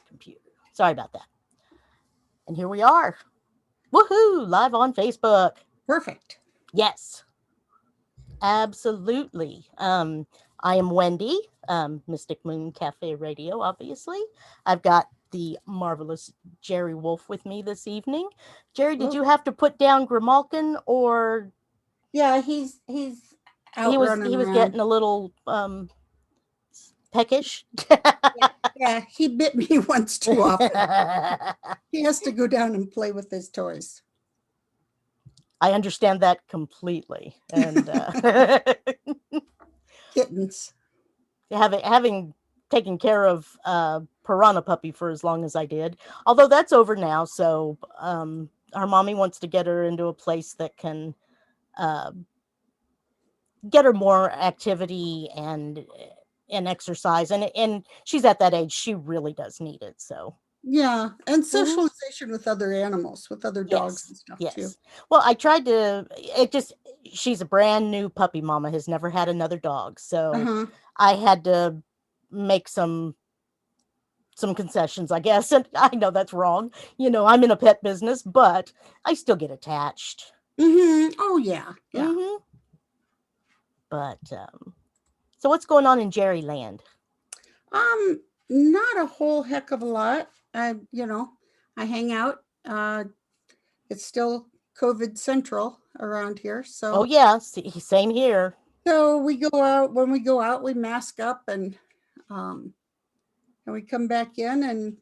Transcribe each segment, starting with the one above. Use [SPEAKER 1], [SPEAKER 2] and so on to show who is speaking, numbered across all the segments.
[SPEAKER 1] computer. Sorry about that. And here we are. Woohoo! Live on Facebook.
[SPEAKER 2] Perfect.
[SPEAKER 1] Yes. Absolutely. I am Wendy, Mystic Moon Cafe Radio, obviously. I've got the marvelous Jerry Wolf with me this evening. Jerry, did you have to put down Grimalkin, or
[SPEAKER 2] yeah, he's out
[SPEAKER 1] he was
[SPEAKER 2] around.
[SPEAKER 1] getting a little peckish?
[SPEAKER 2] Yeah, he bit me once too often. He has to go down and play with his toys.
[SPEAKER 1] I understand that completely. And
[SPEAKER 2] kittens.
[SPEAKER 1] Having taken care of Piranha Puppy for as long as I did, although that's over now. So her mommy wants to get her into a place that can get her more activity and exercise, and she's at that age, she really does need it. So
[SPEAKER 2] yeah, and socialization with other animals, with other dogs and stuff too.
[SPEAKER 1] Well, I tried to, she's a brand new puppy mama, has never had another dog, so I had to make some concessions, I guess. And I know that's wrong. I'm in a pet business, but I still get attached.
[SPEAKER 2] Oh yeah.
[SPEAKER 1] But so what's going on in Jerry land?
[SPEAKER 2] Not a whole heck of a lot. I hang out. It's still COVID central around here. So
[SPEAKER 1] oh yeah, same here.
[SPEAKER 2] So we go out. When we go out, we mask up and we come back in, and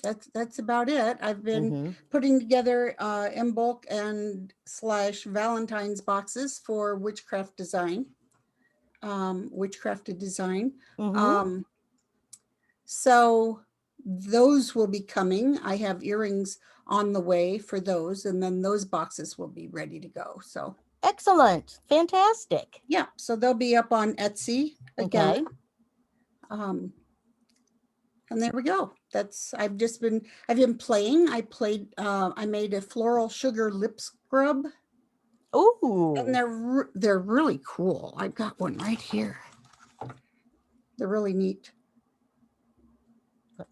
[SPEAKER 2] that's about it. I've been putting together Imbolc and / Valentine's boxes for witchcrafted design. So those will be coming. I have earrings on the way for those, and then those boxes will be ready to go. So
[SPEAKER 1] excellent, fantastic.
[SPEAKER 2] Yeah, so they'll be up on Etsy again. And there we go. I've been playing. I made a floral sugar lip scrub.
[SPEAKER 1] Ooh.
[SPEAKER 2] And they're really cool. I've got one right here. They're really neat.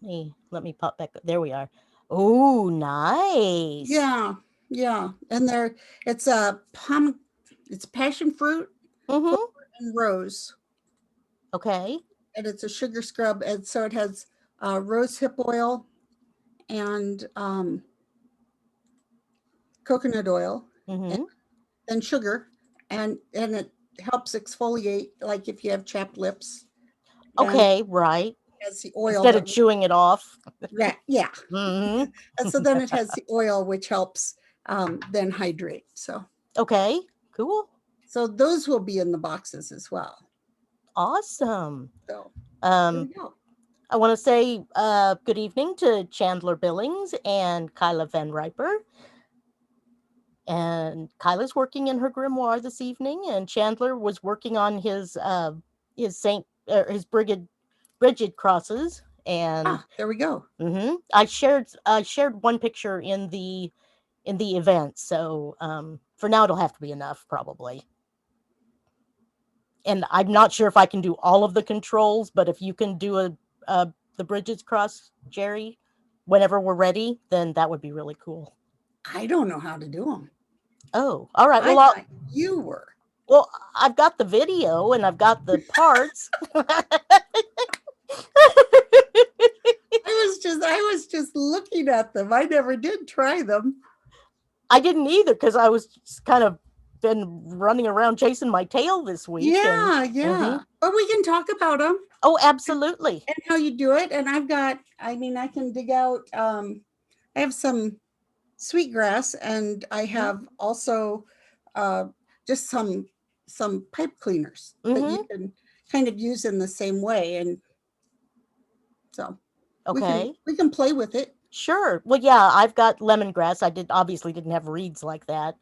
[SPEAKER 1] Let me pop back. There we are. Oh, nice.
[SPEAKER 2] Yeah. And it's passion fruit and rose.
[SPEAKER 1] Okay.
[SPEAKER 2] And it's a sugar scrub, and so it has rose hip oil and coconut oil, and sugar, and it helps exfoliate, like if you have chapped lips.
[SPEAKER 1] Okay, right.
[SPEAKER 2] It has the oil
[SPEAKER 1] instead of chewing it off.
[SPEAKER 2] Yeah. And so then it has the oil, which helps then hydrate. So
[SPEAKER 1] okay, cool.
[SPEAKER 2] So those will be in the boxes as well.
[SPEAKER 1] Awesome.
[SPEAKER 2] So
[SPEAKER 1] I want to say good evening to Chandler Billings and Kyla Van Riper. And Kyla's working in her grimoire this evening, and Chandler was working on his Brigid crosses. And
[SPEAKER 2] there we go.
[SPEAKER 1] I shared one picture in the event, so for now it'll have to be enough probably. And I'm not sure if I can do all of the controls, but if you can do the Bridges cross, Jerry, whenever we're ready, then that would be really cool.
[SPEAKER 2] I don't know how to do them.
[SPEAKER 1] Oh, all right. Well,
[SPEAKER 2] I thought you were.
[SPEAKER 1] Well, I've got the video and I've got the parts.
[SPEAKER 2] I was just looking at them. I never did try them.
[SPEAKER 1] I didn't either, because I was just kind of been running around chasing my tail this week.
[SPEAKER 2] Yeah. But we can talk about them.
[SPEAKER 1] Oh, absolutely.
[SPEAKER 2] And how you do it. And I can dig out, I have some sweetgrass, and I have also just some pipe cleaners that you can kind of use in the same way. And so we can play with it.
[SPEAKER 1] Sure. Well, yeah, I've got lemongrass. I obviously didn't have reeds like that.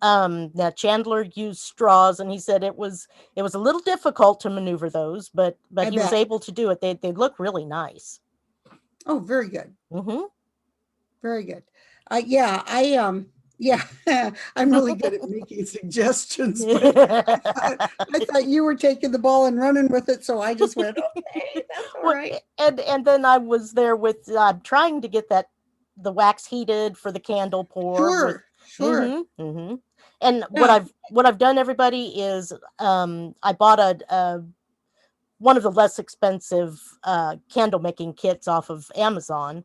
[SPEAKER 1] Now Chandler used straws, and he said it was a little difficult to maneuver those, but he was able to do it. They look really nice.
[SPEAKER 2] Oh, very good.
[SPEAKER 1] Mm-hmm.
[SPEAKER 2] Very good. Yeah, I'm really good at making suggestions, but I thought you were taking the ball and running with it, so I just went, okay, that's all right.
[SPEAKER 1] And then I was there with trying to get the wax heated for the candle pour with.
[SPEAKER 2] Sure.
[SPEAKER 1] And
[SPEAKER 2] Yeah.
[SPEAKER 1] what I've done, everybody, is I bought a one of the less expensive candle making kits off of Amazon,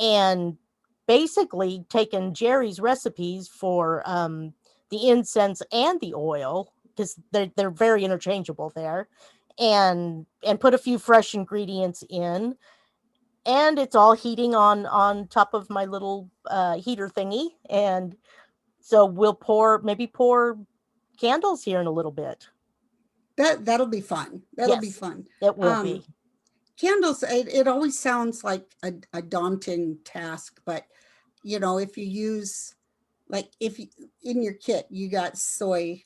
[SPEAKER 1] and basically taken Jerry's recipes for the incense and the oil, because they're very interchangeable there, and put a few fresh ingredients in, and it's all heating on top of my little heater thingy, and so we'll pour candles here in a little bit.
[SPEAKER 2] That'll be fun. That'll be
[SPEAKER 1] Yes,
[SPEAKER 2] fun.
[SPEAKER 1] it will be.
[SPEAKER 2] Candles, it always sounds like a daunting task, but if you use, like, if you, in your kit you got soy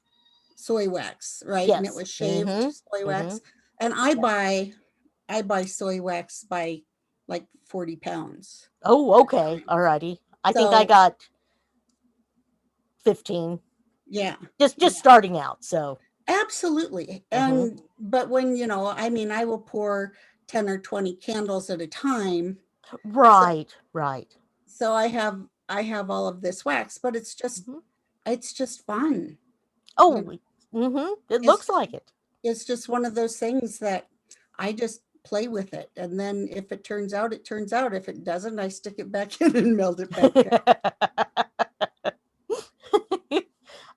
[SPEAKER 2] wax, right? And it
[SPEAKER 1] Yes.
[SPEAKER 2] was shaved soy wax. And I buy soy wax by like 40 pounds.
[SPEAKER 1] Oh, okay. Alrighty. I think I
[SPEAKER 2] So
[SPEAKER 1] got 15.
[SPEAKER 2] yeah,
[SPEAKER 1] Just starting out, so.
[SPEAKER 2] absolutely. And but when I will pour 10 or 20 candles at a time.
[SPEAKER 1] Right.
[SPEAKER 2] So I have all of this wax, but it's just fun.
[SPEAKER 1] Oh, it looks
[SPEAKER 2] It's
[SPEAKER 1] like it.
[SPEAKER 2] it's just one of those things that I just play with it, and then if it turns out, it turns out. If it doesn't, I stick it back in and melt it back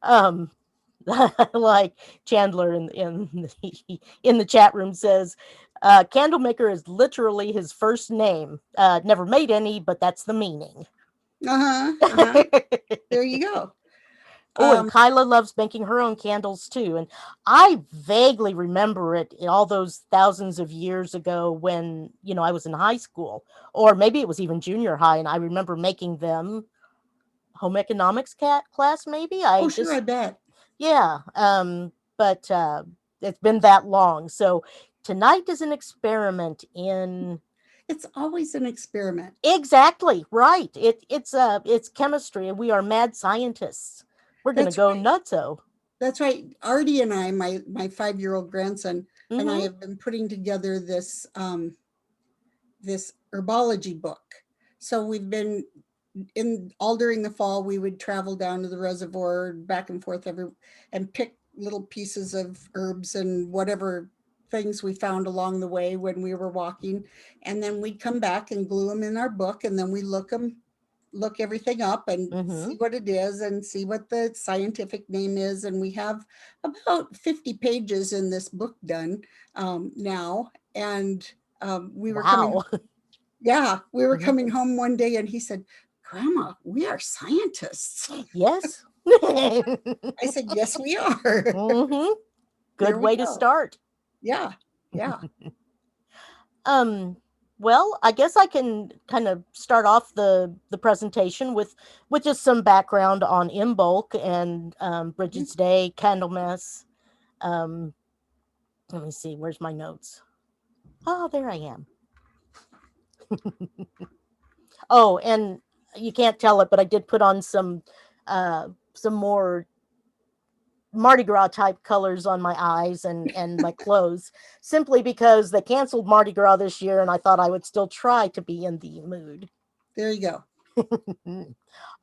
[SPEAKER 1] um like Chandler in the chat room says, candle maker is literally his first name. Never made any, but that's the meaning.
[SPEAKER 2] There you go.
[SPEAKER 1] Oh, and Kyla loves making her own candles too. And I vaguely remember it in all those thousands of years ago when, I was in high school, or maybe it was even junior high. And I remember making them home economics class, maybe.
[SPEAKER 2] Sure, I bet.
[SPEAKER 1] Yeah. But it's been that long. So tonight is an experiment in.
[SPEAKER 2] It's always an experiment.
[SPEAKER 1] Exactly right. It's chemistry, and we are mad scientists. We're going to go
[SPEAKER 2] right.
[SPEAKER 1] nutso.
[SPEAKER 2] That's right. Artie and I, my 5-year-old grandson, and I have been putting together this this herbology book. So we've been all during the fall, we would travel down to the reservoir back and forth and pick little pieces of herbs and whatever things we found along the way when we were walking. And then we'd come back and glue them in our book, and then we look everything up and see what it is and see what the scientific name is. And we have about 50 pages in this book done now. And we were coming. Yeah, we were coming home one day, and he said, "Grandma, we are scientists."
[SPEAKER 1] Yes.
[SPEAKER 2] I said, "Yes, we are."
[SPEAKER 1] Good way to start.
[SPEAKER 2] Yeah.
[SPEAKER 1] Well, I guess I can kind of start off the presentation with just some background on Imbolc and Bridget's Day, Candlemas. Let me see, where's my notes? Oh, there I am. Oh, and you can't tell it, but I did put on some more Mardi Gras type colors on my eyes and my clothes, simply because they canceled Mardi Gras this year, and I thought I would still try to be in the mood.
[SPEAKER 2] There you go.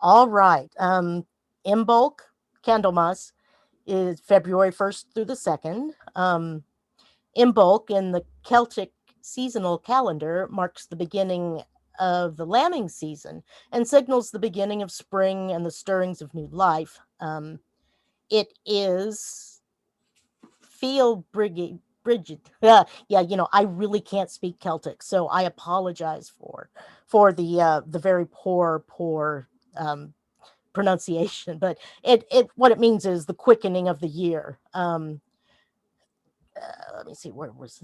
[SPEAKER 1] All right. Imbolc, Candlemas, is February 1st through the 2nd. Imbolc in the Celtic seasonal calendar marks the beginning of the lambing season and signals the beginning of spring and the stirrings of new life. It is Fhèill Brìghde. Yeah, I really can't speak Celtic, so I apologize for the very poor pronunciation. But it what it means is the quickening of the year. Let me see, where was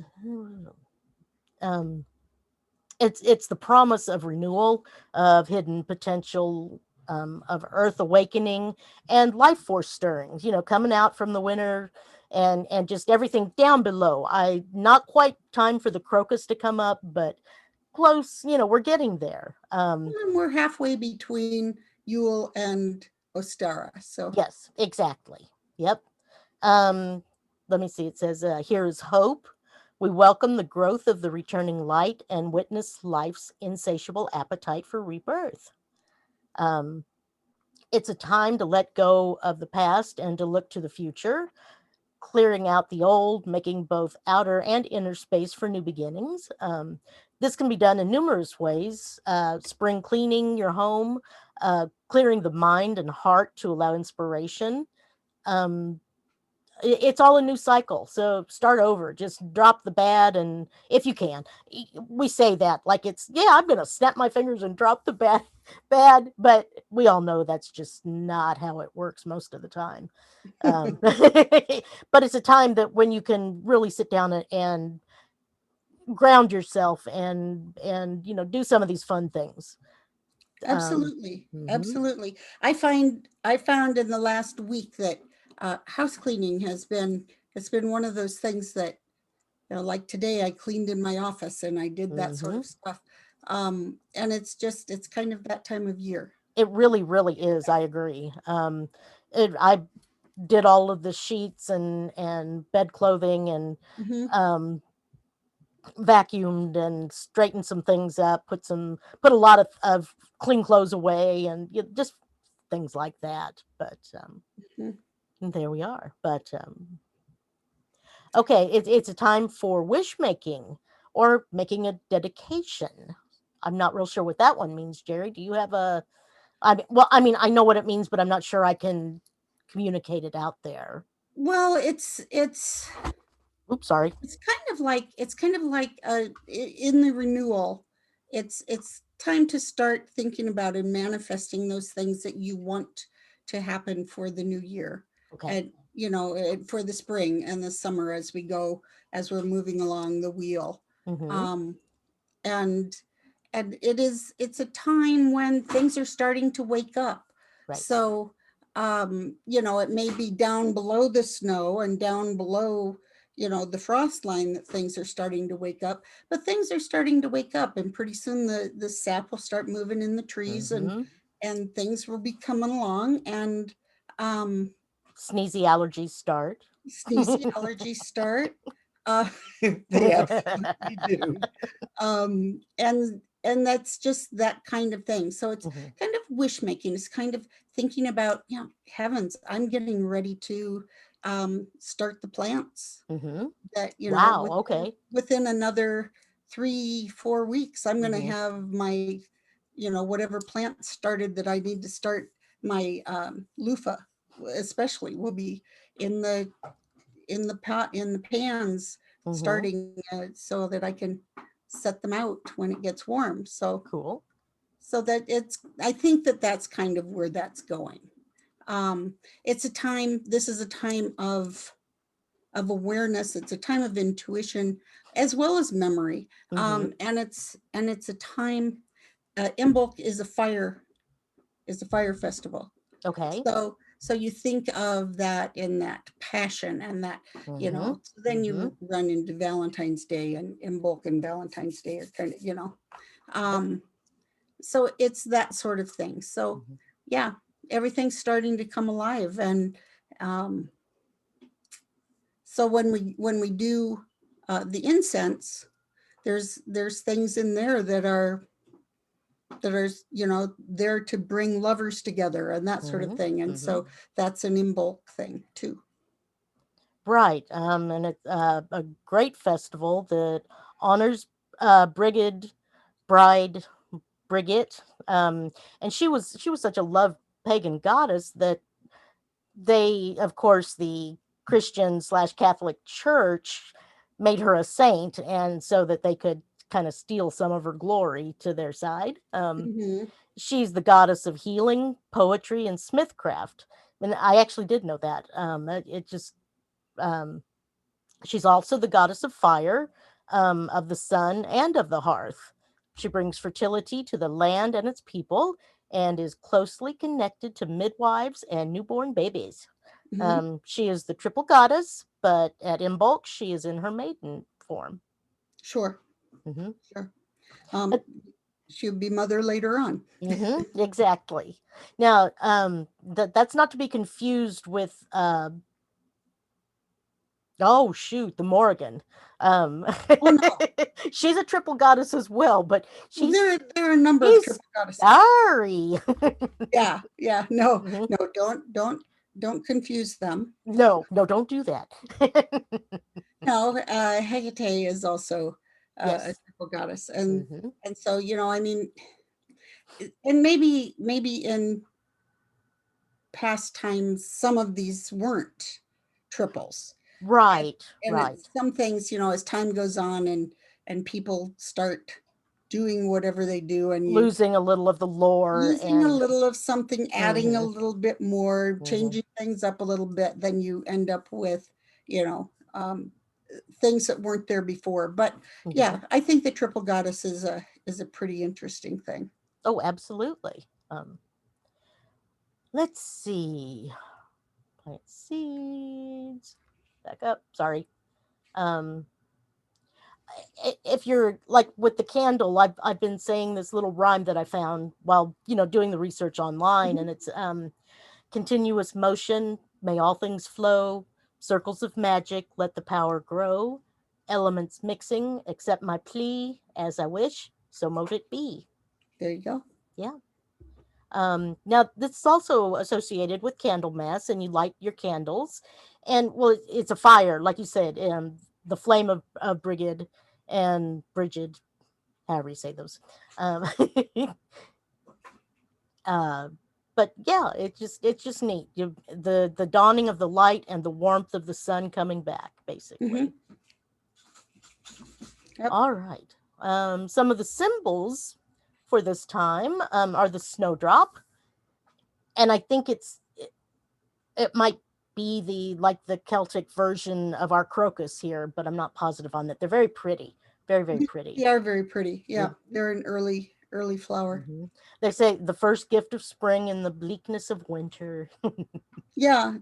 [SPEAKER 1] it's the promise of renewal, of hidden potential, of earth awakening and life force stirrings, coming out from the winter, and just everything down below. Not quite time for the crocus to come up, but close. We're getting there.
[SPEAKER 2] And we're halfway between Yule and Ostara. So
[SPEAKER 1] Yes, exactly. Yep. Um, Let me see. It says, here is hope. We welcome the growth of the returning light and witness life's insatiable appetite for rebirth. Um, it's a time to let go of the past and to look to the future, clearing out the old, making both outer and inner space for new beginnings. This can be done in numerous ways: spring cleaning your home, clearing the mind and heart to allow inspiration. Um, it's all a new cycle, so start over, just drop the bad, and if you can, we say that like it's, yeah, I'm gonna snap my fingers and drop the bad, but we all know that's just not how it works most of the time. But it's a time that when you can really sit down and ground yourself and do some of these fun things.
[SPEAKER 2] absolutely,
[SPEAKER 1] Mhm.
[SPEAKER 2] absolutely. I found in the last week that house cleaning has been one of those things that, like today I cleaned in my office and I did that sort
[SPEAKER 1] Mhm.
[SPEAKER 2] of stuff. And it's kind of that time of year.
[SPEAKER 1] It really, really is. I agree. I did all of the sheets and bed clothing and
[SPEAKER 2] Hmm.
[SPEAKER 1] um, vacuumed and straightened some things up. Put a lot of clean clothes away and just things like that. But there we are. But okay, it's a time for wish making or making a dedication. I'm not real sure what that one means, Jerry. Do you have a? I mean, I know what it means, but I'm not sure I can communicate it out there.
[SPEAKER 2] Well,
[SPEAKER 1] Oops, sorry.
[SPEAKER 2] it's kind of like in the renewal, it's time to start thinking about and manifesting those things that you want to happen for the new year,
[SPEAKER 1] Okay.
[SPEAKER 2] and for the spring and the summer as we go, as we're moving along the wheel.
[SPEAKER 1] Mm-hmm.
[SPEAKER 2] um and it's a time when things are starting to wake up.
[SPEAKER 1] Right.
[SPEAKER 2] So it may be down below the snow and down below the frost line that things are starting to wake up, but things are starting to wake up, and pretty soon the sap will start moving in the trees,
[SPEAKER 1] Mm-hmm.
[SPEAKER 2] and things will be coming along, and um
[SPEAKER 1] Sneezy allergies start.
[SPEAKER 2] sneezy allergies start. uh they absolutely do. And that's just that kind of thing. So it's
[SPEAKER 1] Hmm.
[SPEAKER 2] kind of wish making. It's kind of thinking about, heavens, I'm getting ready to start the plants
[SPEAKER 1] Hmm.
[SPEAKER 2] that,
[SPEAKER 1] Wow. Okay.
[SPEAKER 2] within another 3-4 weeks, I'm going to
[SPEAKER 1] Hmm.
[SPEAKER 2] have my, whatever plant started that I need to start. My loofah especially will be in the pot, in the pans,
[SPEAKER 1] Hmm.
[SPEAKER 2] starting so that I can set them out when it gets warm. So
[SPEAKER 1] Cool.
[SPEAKER 2] that I think that that's kind of where that's going. It's a time. This is a time of awareness. It's a time of intuition as well as memory.
[SPEAKER 1] Hmm.
[SPEAKER 2] And it's a time. Imbolc is a fire festival.
[SPEAKER 1] Okay.
[SPEAKER 2] So you think of that in that passion, and that,
[SPEAKER 1] Hmm.
[SPEAKER 2] so then
[SPEAKER 1] Hmm.
[SPEAKER 2] you run into Valentine's Day, and Imbolc and Valentine's Day are kind of,
[SPEAKER 1] Yep.
[SPEAKER 2] um, so it's that sort of thing. So
[SPEAKER 1] Hmm.
[SPEAKER 2] yeah, everything's starting to come alive. And um, so when we do the incense, there's things in there that are there to bring lovers together and that sort of
[SPEAKER 1] Hmm.
[SPEAKER 2] thing. And
[SPEAKER 1] Hmm.
[SPEAKER 2] so that's an Imbolc thing too.
[SPEAKER 1] Right. And it's a great festival that honors Brigid bride Brigid. And she was such a loved pagan goddess that they, of course, the Christian/Catholic Church made her a saint, and so that they could kind of steal some of her glory to their side.
[SPEAKER 2] Hmm.
[SPEAKER 1] She's the goddess of healing, poetry, and smithcraft. And I actually did know that. It just um, She's also the goddess of fire, of the sun, and of the hearth. She brings fertility to the land and its people, and is closely connected to midwives and newborn babies.
[SPEAKER 2] Hmm.
[SPEAKER 1] She is the triple goddess, but at Imbolc, she is in her maiden form.
[SPEAKER 2] Sure.
[SPEAKER 1] Hmm.
[SPEAKER 2] Sure.
[SPEAKER 1] Uh,
[SPEAKER 2] Um, she'll be mother later on.
[SPEAKER 1] Exactly. Now, that's not to be confused with oh shoot, the Morrigan. Oh
[SPEAKER 2] no,
[SPEAKER 1] she's a triple goddess as well, but
[SPEAKER 2] well,
[SPEAKER 1] she's
[SPEAKER 2] there are a number of triple goddesses.
[SPEAKER 1] Sorry.
[SPEAKER 2] Yeah, no, don't confuse them.
[SPEAKER 1] No, don't do that.
[SPEAKER 2] No, Hecate is also a
[SPEAKER 1] Yes.
[SPEAKER 2] triple goddess, and so I mean, and maybe in past times some of these weren't triples,
[SPEAKER 1] Right,
[SPEAKER 2] and
[SPEAKER 1] right.
[SPEAKER 2] some things, as time goes on and people start doing whatever they do, and
[SPEAKER 1] losing a little of the lore
[SPEAKER 2] losing a
[SPEAKER 1] and
[SPEAKER 2] little of something, adding a little bit more, changing things up a little bit, then you end up with things that weren't there before. But yeah, I think the triple goddess is a pretty interesting thing.
[SPEAKER 1] Oh, absolutely. Let's see. Plant seeds. Back up. Sorry. If you're like with the candle, I've been saying this little rhyme that I found while doing the research online, and it's continuous motion, may all things flow, circles of magic, let the power grow, elements mixing, accept my plea, as I wish, so mote it be.
[SPEAKER 2] There you go.
[SPEAKER 1] Yeah. Now, this is also associated with Candlemas, and you light your candles. And, well, it's a fire, like you said, the flame of Brigid and Brigid, however you say those. Um, but yeah, it's just neat. The dawning of the light and the warmth of the sun coming back, basically.
[SPEAKER 2] Yep.
[SPEAKER 1] All right. Some of the symbols for this time are the snowdrop, and I think it might be the Celtic version of our crocus here, but I'm not positive on that. They're very pretty, very, very pretty.
[SPEAKER 2] They are very pretty. Yeah, they're an early flower.
[SPEAKER 1] They say the first gift of spring in the bleakness of winter.
[SPEAKER 2] Yeah,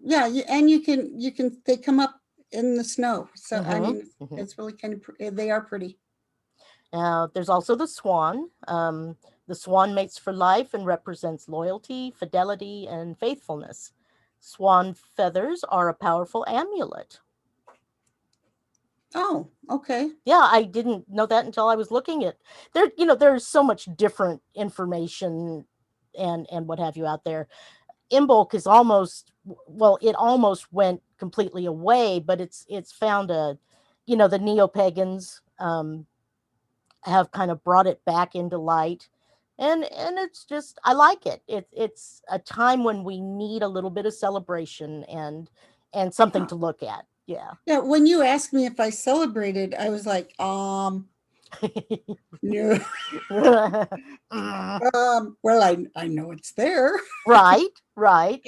[SPEAKER 2] and you can they come up in the snow. So I mean, it's really kind of they are pretty.
[SPEAKER 1] Now, there's also the swan. The swan mates for life and represents loyalty, fidelity, and faithfulness. Swan feathers are a powerful amulet.
[SPEAKER 2] Oh, okay.
[SPEAKER 1] Yeah, I didn't know that until I was looking at there. There's so much different information and what have you out there. Imbolc is it almost went completely away, but it's found the neo-pagans have kind of brought it back into light, and it's just, I like it. It's a time when we need a little bit of celebration and something to look at. Yeah.
[SPEAKER 2] When you asked me if I celebrated, I was like, no. Well, I know it's there.
[SPEAKER 1] Right.
[SPEAKER 2] But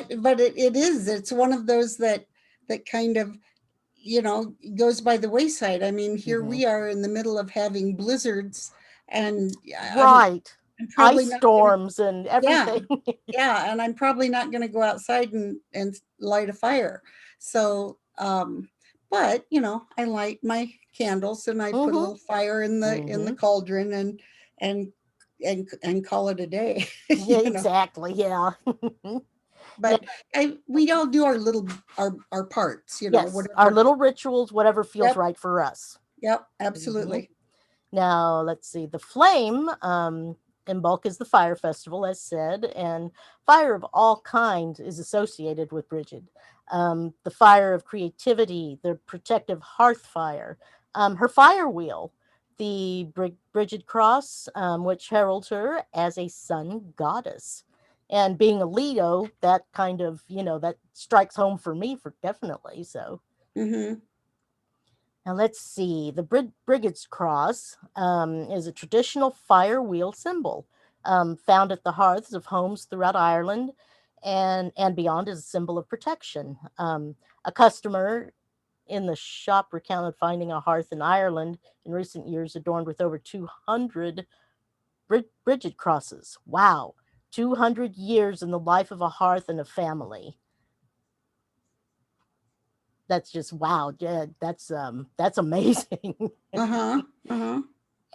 [SPEAKER 2] it's one of those that kind of goes by the wayside. I mean, here we are in the middle of having blizzards and I'm
[SPEAKER 1] ice storms and everything.
[SPEAKER 2] Yeah, and I'm probably not going to go outside and light a fire. So but I light my candles and I put a little fire in the cauldron and call it a day.
[SPEAKER 1] Yeah, exactly. Yeah.
[SPEAKER 2] But we all do our parts,
[SPEAKER 1] yes, whatever, our little rituals, whatever feels right for us.
[SPEAKER 2] Yep, absolutely.
[SPEAKER 1] Now, let's see. The flame, Imbolc is the fire festival, as said, and fire of all kinds is associated with Brigid. The fire of creativity, the protective hearth fire, her fire wheel, the Brigid cross, which heralds her as a sun goddess. And being a Leo, that kind of, that strikes home for me definitely. So. Now let's see. The Brigid's cross is a traditional fire wheel symbol found at the hearths of homes throughout Ireland and beyond, as a symbol of protection. A customer in the shop recounted finding a hearth in Ireland in recent years adorned with over 200 Brigid crosses. Wow. 200 years in the life of a hearth and a family. That's just wow. Yeah, that's amazing. And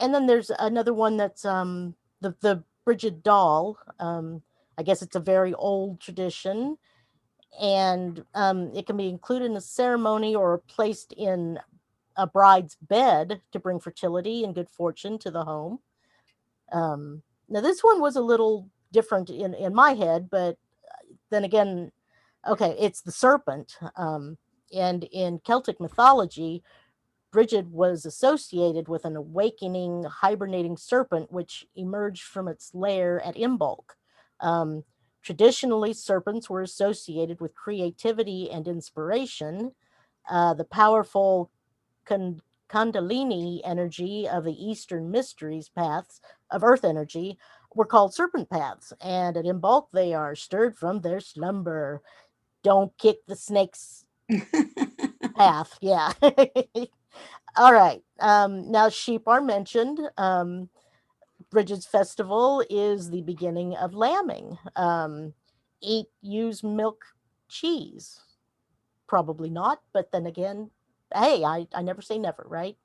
[SPEAKER 1] And then there's another one that's the Brigid doll. I guess it's a very old tradition, and it can be included in a ceremony or placed in a bride's bed to bring fertility and good fortune to the home. Now, this one was a little different in my head, but then again, okay, it's the serpent. And in Celtic mythology, Brigid was associated with an awakening, hibernating serpent which emerged from its lair at Imbolc. Traditionally, serpents were associated with creativity and inspiration. The powerful Kundalini energy of the Eastern Mysteries paths of Earth energy were called serpent paths, and at Imbolc they are stirred from their slumber. Don't kick the snake's path. Yeah. All right. Now sheep are mentioned. Brigid's festival is the beginning of lambing. Eat, use milk, cheese. Probably not, but then again, hey, I never say never, right?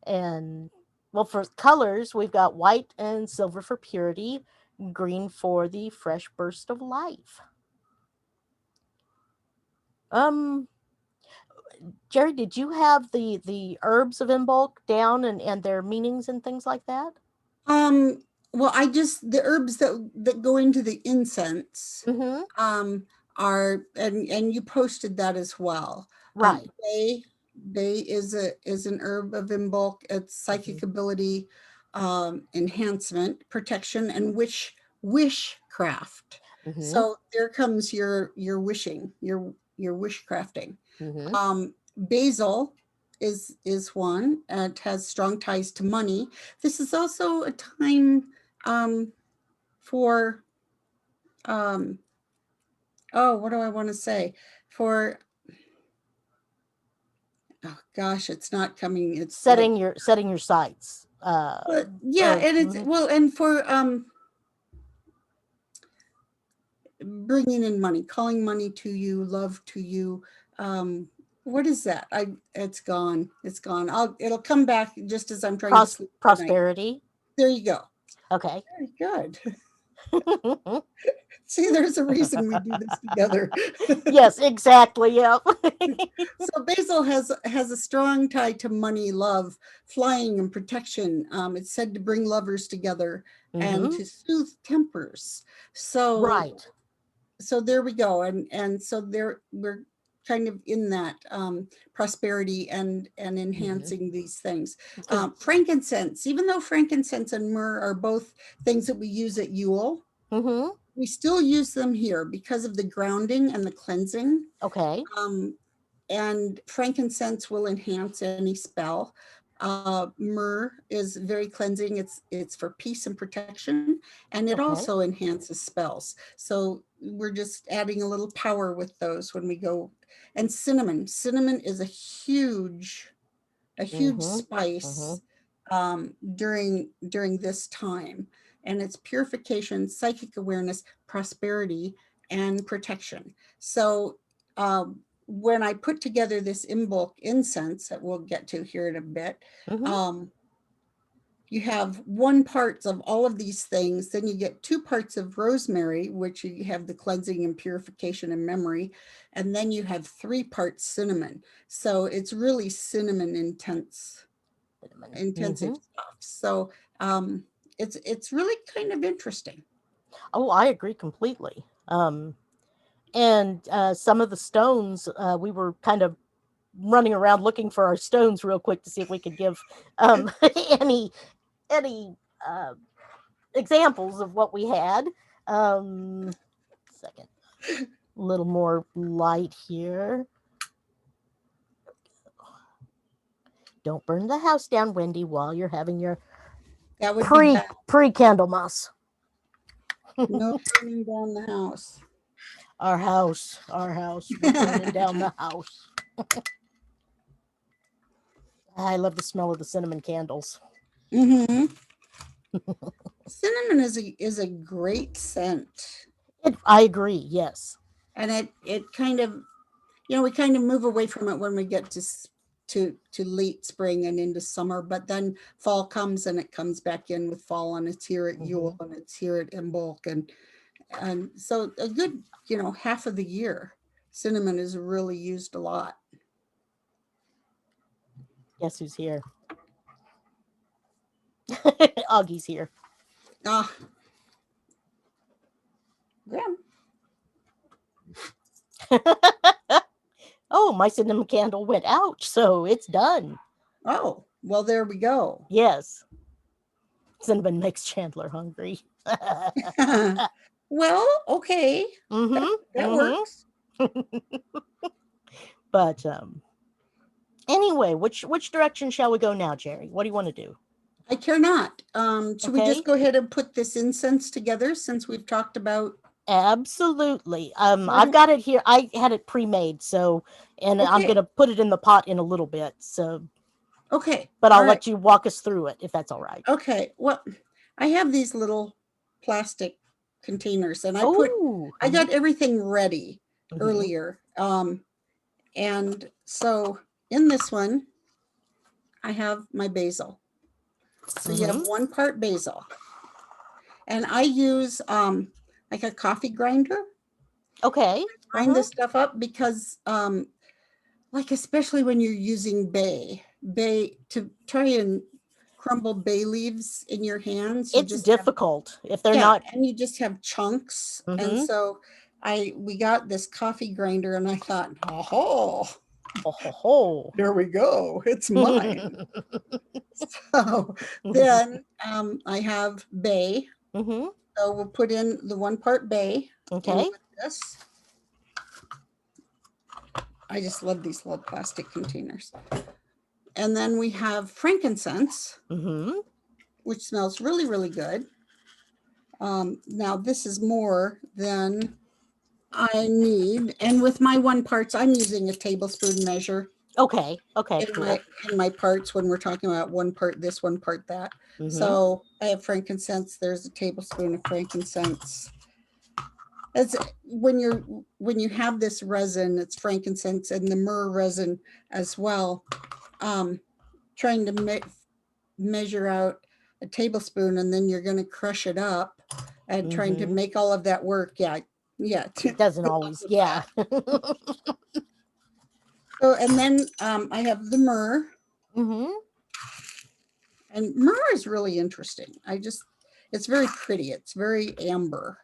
[SPEAKER 1] And well, for colors, we've got white and silver for purity, green for the fresh burst of life. Um, Jerry, did you have the herbs of Imbolc down and their meanings and things like that?
[SPEAKER 2] Well, I just the herbs that go into the incense are and you posted that as well.
[SPEAKER 1] Right.
[SPEAKER 2] Bay is an herb of Imbolc. It's psychic ability, enhancement, protection, and wishcraft. So there comes your wishing, your wish crafting. Basil is one. It has strong ties to money. This is also a time for what do I want to say? For oh gosh, it's not coming. It's
[SPEAKER 1] setting your sights.
[SPEAKER 2] Yeah, and it's well, and for bringing in money, calling money to you, love to you. What is that? It's gone. It's gone. It'll come back just as I'm trying to sleep.
[SPEAKER 1] Prosperity.
[SPEAKER 2] There you go.
[SPEAKER 1] Okay.
[SPEAKER 2] Very good. See, there's a reason we do this together.
[SPEAKER 1] Yes, exactly. Yep.
[SPEAKER 2] So basil has a strong tie to money, love, flying, and protection. It's said to bring lovers together and to soothe tempers. So
[SPEAKER 1] right.
[SPEAKER 2] So there we go, and so there we're kind of in that prosperity and enhancing these things. Frankincense, even though frankincense and myrrh are both things that we use at Yule, we still use them here because of the grounding and the cleansing.
[SPEAKER 1] Okay.
[SPEAKER 2] And frankincense will enhance any spell. Myrrh is very cleansing. It's for peace and protection, and it also enhances spells. So we're just adding a little power with those when we go. And cinnamon is a huge spice during this time, and it's purification, psychic awareness, prosperity, and protection. So when I put together this Imbolc incense that we'll get to here in a bit, you have 1 part of all of these things. Then you get 2 parts of rosemary, which you have the cleansing and purification and memory. And then you have 3 parts cinnamon. So it's really cinnamon intensive stuff. So it's really kind of interesting.
[SPEAKER 1] Oh, I agree completely. And some of the stones, we were kind of running around looking for our stones real quick to see if we could give any examples of what we had. Second, a little more light here. Don't burn the house down, Wendy, while you're having your pre Candlemas.
[SPEAKER 2] No burning down the house.
[SPEAKER 1] Our house. We're burning down the house. I love the smell of the cinnamon candles.
[SPEAKER 2] Cinnamon is a great scent.
[SPEAKER 1] I agree. Yes.
[SPEAKER 2] And it kind of, we kind of move away from it when we get to to late spring and into summer, but then fall comes and it comes back in with fall, and it's here at Yule and it's here at Imbolc, and so a good, half of the year, cinnamon is really used a lot.
[SPEAKER 1] Guess who's here? Augie's here.
[SPEAKER 2] Ah, Graham.
[SPEAKER 1] Oh, my cinnamon candle went out, so it's done.
[SPEAKER 2] Oh, well, there we go.
[SPEAKER 1] Yes. Cinnamon makes Chandler hungry.
[SPEAKER 2] Well, okay. That works.
[SPEAKER 1] But anyway, which direction shall we go now, Jerry? What do you want to do?
[SPEAKER 2] I care not. Should we just go ahead and put this incense together since we've talked about?
[SPEAKER 1] Absolutely. I've got it here. I had it pre-made, so, and I'm going to put it in the pot in a little bit. So,
[SPEAKER 2] okay.
[SPEAKER 1] But I'll let you walk us through it if that's all right.
[SPEAKER 2] Okay. Well, I have these little plastic containers, and I got everything ready earlier. And so in this one, I have my basil. So you have 1 part basil, and I use like a coffee grinder.
[SPEAKER 1] Okay.
[SPEAKER 2] Grind this stuff up because like especially when you're using bay to try and crumble bay leaves in your hands,
[SPEAKER 1] it's difficult if they're not,
[SPEAKER 2] and you just have chunks. And so we got this coffee grinder, and I thought, there we go, it's mine. So then I have bay. So we'll put in the 1 part bay.
[SPEAKER 1] Okay.
[SPEAKER 2] This. I just love these little plastic containers. And then we have frankincense, which smells really, really good. Now this is more than I need. And with my 1 parts, I'm using a tablespoon measure.
[SPEAKER 1] Okay.
[SPEAKER 2] In my parts, when we're talking about 1 part this, 1 part that. So I have frankincense. There's a tablespoon of frankincense. It's when you have this resin, it's frankincense and the myrrh resin as well. Trying to measure out a tablespoon, and then you're going to crush it up, and trying to make all of that work. Yeah.
[SPEAKER 1] It doesn't always. Yeah.
[SPEAKER 2] So, and then I have the myrrh. And myrrh is really interesting. It's very pretty. It's very amber.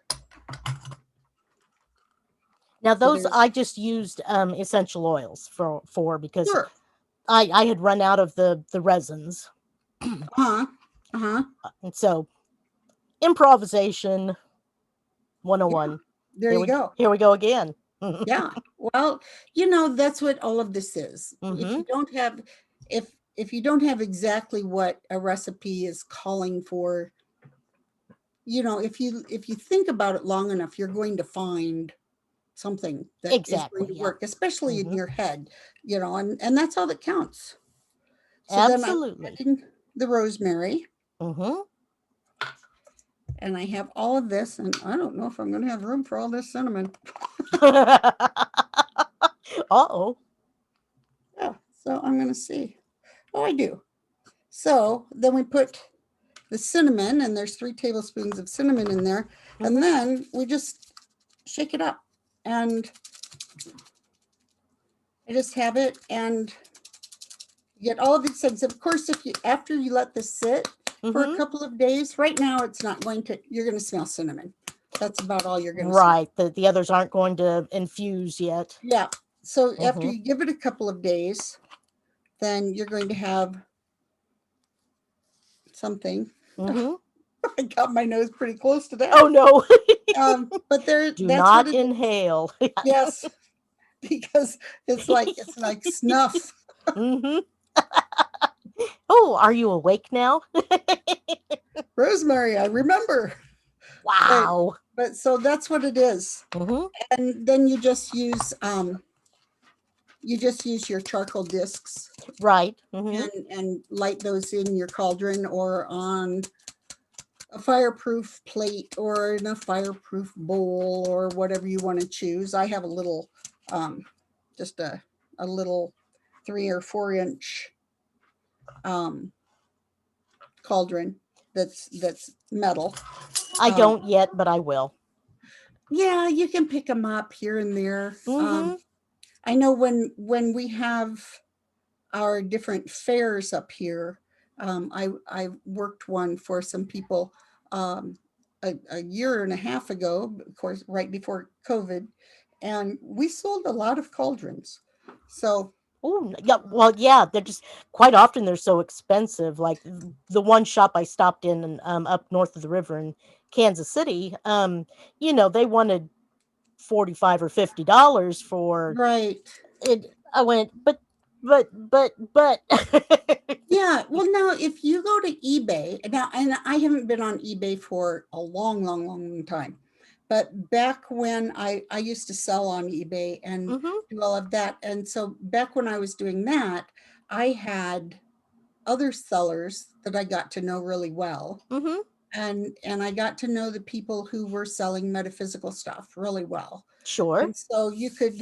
[SPEAKER 1] Now those I just used essential oils for because I had run out of the resins. And so improvisation 101.
[SPEAKER 2] Yeah, there you go.
[SPEAKER 1] Here we go again.
[SPEAKER 2] Yeah. Well, that's what all of this is. If you don't have if you don't have exactly what a recipe is calling for, if you think about it long enough, you're going to find something that is going to work, especially in your head, and that's all that counts. So
[SPEAKER 1] absolutely.
[SPEAKER 2] Then I'm adding the rosemary. And I have all of this, and I don't know if I'm going to have room for all this cinnamon.
[SPEAKER 1] Uh-oh.
[SPEAKER 2] Yeah, so I'm going to see. Oh, I do. So then we put the cinnamon, and there's 3 tablespoons of cinnamon in there. And then we just shake it up. And I just have it, and you get all of these things. Of course, after you let this sit for a couple of days, right now it's not going to, you're going to smell cinnamon. That's about all you're going to
[SPEAKER 1] smell. The others aren't going to infuse yet.
[SPEAKER 2] Yeah. So after you give it a couple of days, then you're going to have something. I got my nose pretty close to that.
[SPEAKER 1] Oh no.
[SPEAKER 2] But
[SPEAKER 1] do not inhale.
[SPEAKER 2] Yes, because it's like snuff.
[SPEAKER 1] Oh, are you awake now?
[SPEAKER 2] Rosemary, I remember.
[SPEAKER 1] Wow.
[SPEAKER 2] But so that's what it is. And then you just use your charcoal discs,
[SPEAKER 1] right?
[SPEAKER 2] And light those in your cauldron or on a fireproof plate or in a fireproof bowl or whatever you want to choose. I have a little just a little 3 or 4 inch cauldron that's metal.
[SPEAKER 1] I don't yet, but I will.
[SPEAKER 2] Yeah, you can pick them up here and there. I know when we have our different fairs up here, I worked one for some people a year and a half ago, of course, right before COVID, and we sold a lot of cauldrons. So
[SPEAKER 1] Oh, yeah. Well, yeah, they're just quite often they're so expensive. Like the one shop I stopped in up north of the river in Kansas City, they wanted $45 or $50 for
[SPEAKER 2] right.
[SPEAKER 1] it. I went, but.
[SPEAKER 2] Yeah, well, now if you go to eBay now, and I haven't been on eBay for a long, long, long time, but back when I used to sell on eBay and do all of that, and so back when I was doing that, I had other sellers that I got to know really well, and I got to know the people who were selling metaphysical stuff really well.
[SPEAKER 1] Sure.
[SPEAKER 2] And so you could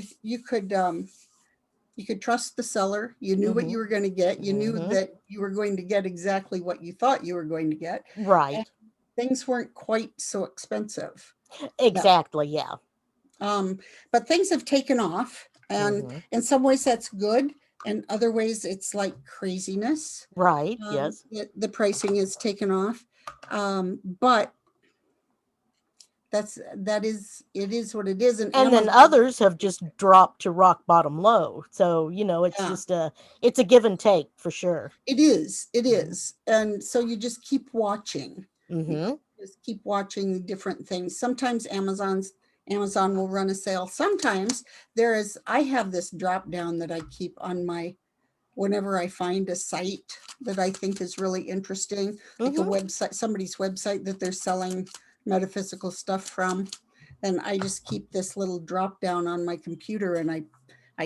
[SPEAKER 2] trust the seller. You knew what you were going to get. You knew that you were going to get exactly what you thought you were going to get.
[SPEAKER 1] Right.
[SPEAKER 2] And things weren't quite so expensive.
[SPEAKER 1] Exactly. Yeah.
[SPEAKER 2] But things have taken off, and in some ways that's good. In other ways, it's like craziness.
[SPEAKER 1] Right. Yes.
[SPEAKER 2] The pricing is taken off. But it is what it is.
[SPEAKER 1] And then others have just dropped to rock bottom low. So, it's just it's a give and take for sure.
[SPEAKER 2] It is. And so you just keep watching. Just keep watching the different things. Sometimes Amazon will run a sale. Sometimes I have this drop down that I keep on whenever I find a site that I think is really interesting, like a website, somebody's website that they're selling metaphysical stuff from, then I just keep this little drop down on my computer, and I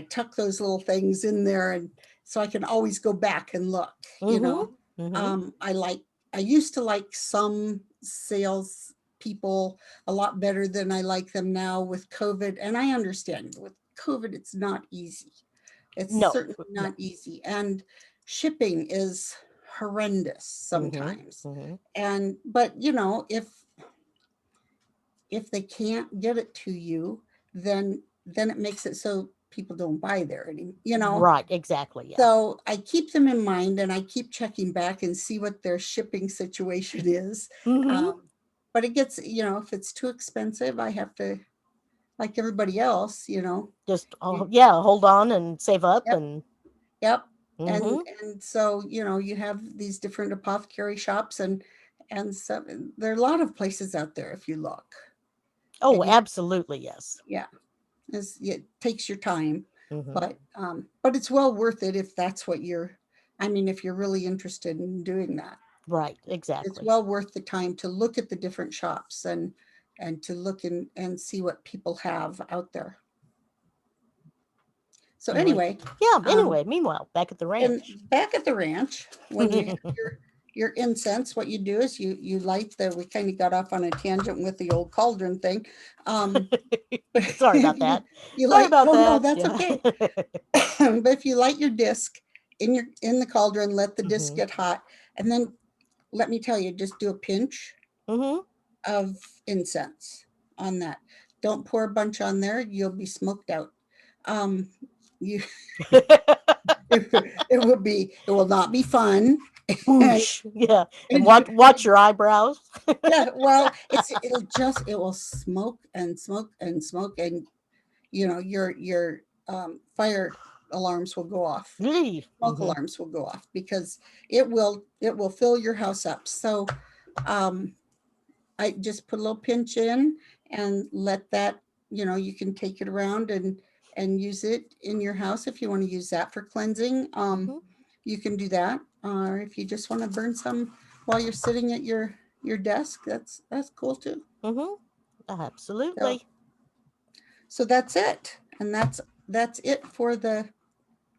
[SPEAKER 2] tuck those little things in there, and so I can always go back and look. I used to like some sales people a lot better than I like them now with COVID, and I understand with COVID it's not easy. It's certainly not easy, and shipping is horrendous sometimes. But if they can't get it to you, then it makes it so people don't buy there anymore.
[SPEAKER 1] Right, exactly. Yeah.
[SPEAKER 2] So I keep them in mind, and I keep checking back and see what their shipping situation is. But it gets, if it's too expensive, I have to, like everybody else,
[SPEAKER 1] just hold on and save up.
[SPEAKER 2] Yep. And so you have these different apothecary shops, and so there are a lot of places out there if you look.
[SPEAKER 1] Oh, absolutely, yes.
[SPEAKER 2] Yeah, it takes your time, but it's well worth it if that's what if you're really interested in doing that.
[SPEAKER 1] Right, exactly.
[SPEAKER 2] It's well worth the time to look at the different shops and to look and see what people have out there. So anyway.
[SPEAKER 1] Yeah, meanwhile, back at the ranch.
[SPEAKER 2] When you have your incense, what you do is you light we kind of got off on a tangent with the old cauldron thing.
[SPEAKER 1] Sorry about that.
[SPEAKER 2] No, that's okay. But if you light your disc in the cauldron, let the disc get hot, and then let me tell you, just do a pinch of incense on that. Don't pour a bunch on there; you'll be smoked out. It will not be fun.
[SPEAKER 1] Yeah, and watch your eyebrows.
[SPEAKER 2] Yeah, well, it will smoke and smoke and smoke, and your fire alarms will go off. Smoke alarms will go off because it will fill your house up. So I just put a little pinch in and let that, you can take it around and use it in your house if you want to use that for cleansing. You can do that, or if you just want to burn some while you're sitting at your desk, that's cool too.
[SPEAKER 1] Absolutely.
[SPEAKER 2] So that's it, and that's it for the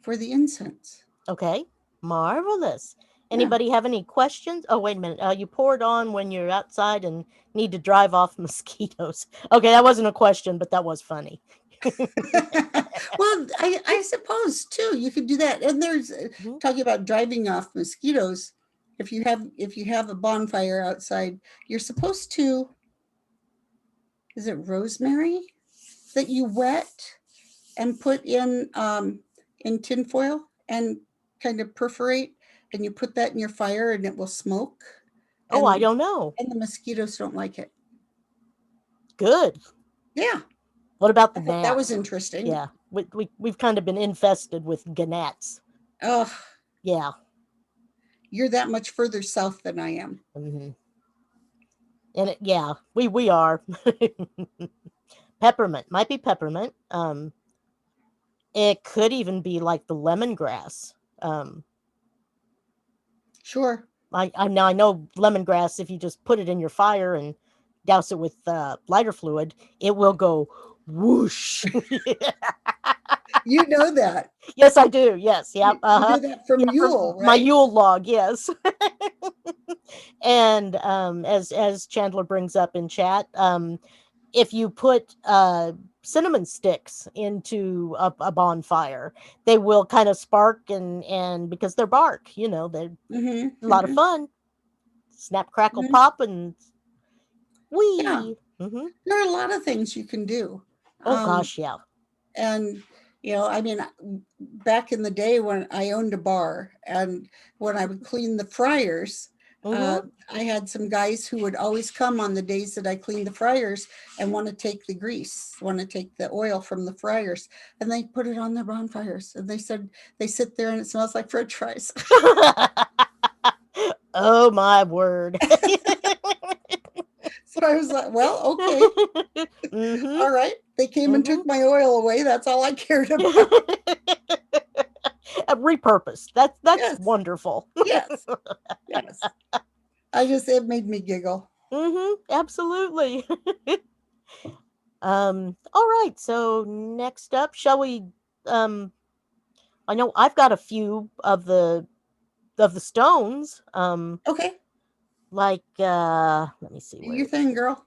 [SPEAKER 2] incense.
[SPEAKER 1] Okay, marvelous. Anybody have any questions? Oh, wait a minute. You pour it on when you're outside and need to drive off mosquitoes. Okay, that wasn't a question, but that was funny.
[SPEAKER 2] Well, I suppose too, you could do that. And there's talking about driving off mosquitoes. If you have a bonfire outside, you're supposed to, is it rosemary that you wet and put in tin foil and kind of perforate, and you put that in your fire and it will smoke.
[SPEAKER 1] Oh, I don't know.
[SPEAKER 2] And the mosquitoes don't like it.
[SPEAKER 1] Good.
[SPEAKER 2] Yeah.
[SPEAKER 1] What about the gnats?
[SPEAKER 2] That was interesting.
[SPEAKER 1] Yeah. We've kind of been infested with gnats.
[SPEAKER 2] Oh.
[SPEAKER 1] Yeah.
[SPEAKER 2] You're that much further south than I am.
[SPEAKER 1] Mm-hmm. And yeah, we are. Peppermint. Might be peppermint. It could even be like the lemongrass.
[SPEAKER 2] Sure.
[SPEAKER 1] I know lemongrass, if you just put it in your fire and douse it with lighter fluid, it will go whoosh.
[SPEAKER 2] You know that.
[SPEAKER 1] Yes, I do. Yes. Yep.
[SPEAKER 2] You know that from Yule,
[SPEAKER 1] from
[SPEAKER 2] right?
[SPEAKER 1] my Yule log, yes. And as Chandler brings up in chat, if you put cinnamon sticks into a bonfire, they will kind of spark, and because they're bark, they're a lot of fun. Snap, crackle, pop, and wee.
[SPEAKER 2] Yeah. There are a lot of things you can do.
[SPEAKER 1] Oh gosh, yeah.
[SPEAKER 2] And I mean, back in the day when I owned a bar, and when I would clean the fryers, I had some guys who would always come on the days that I cleaned the fryers and want to take the grease, want to take the oil from the fryers, and they put it on their bonfires. And they said they sit there and it smells like French fries.
[SPEAKER 1] Oh my word.
[SPEAKER 2] So I was like, well, okay. All right. They came and took my oil away. That's all I cared about.
[SPEAKER 1] Repurposed. That's yes. Wonderful.
[SPEAKER 2] Yes. Yes. It made me giggle.
[SPEAKER 1] Absolutely. All right. So next up, shall we I know I've got a few of the stones.
[SPEAKER 2] Okay.
[SPEAKER 1] Like let me see.
[SPEAKER 2] Do your thing, girl.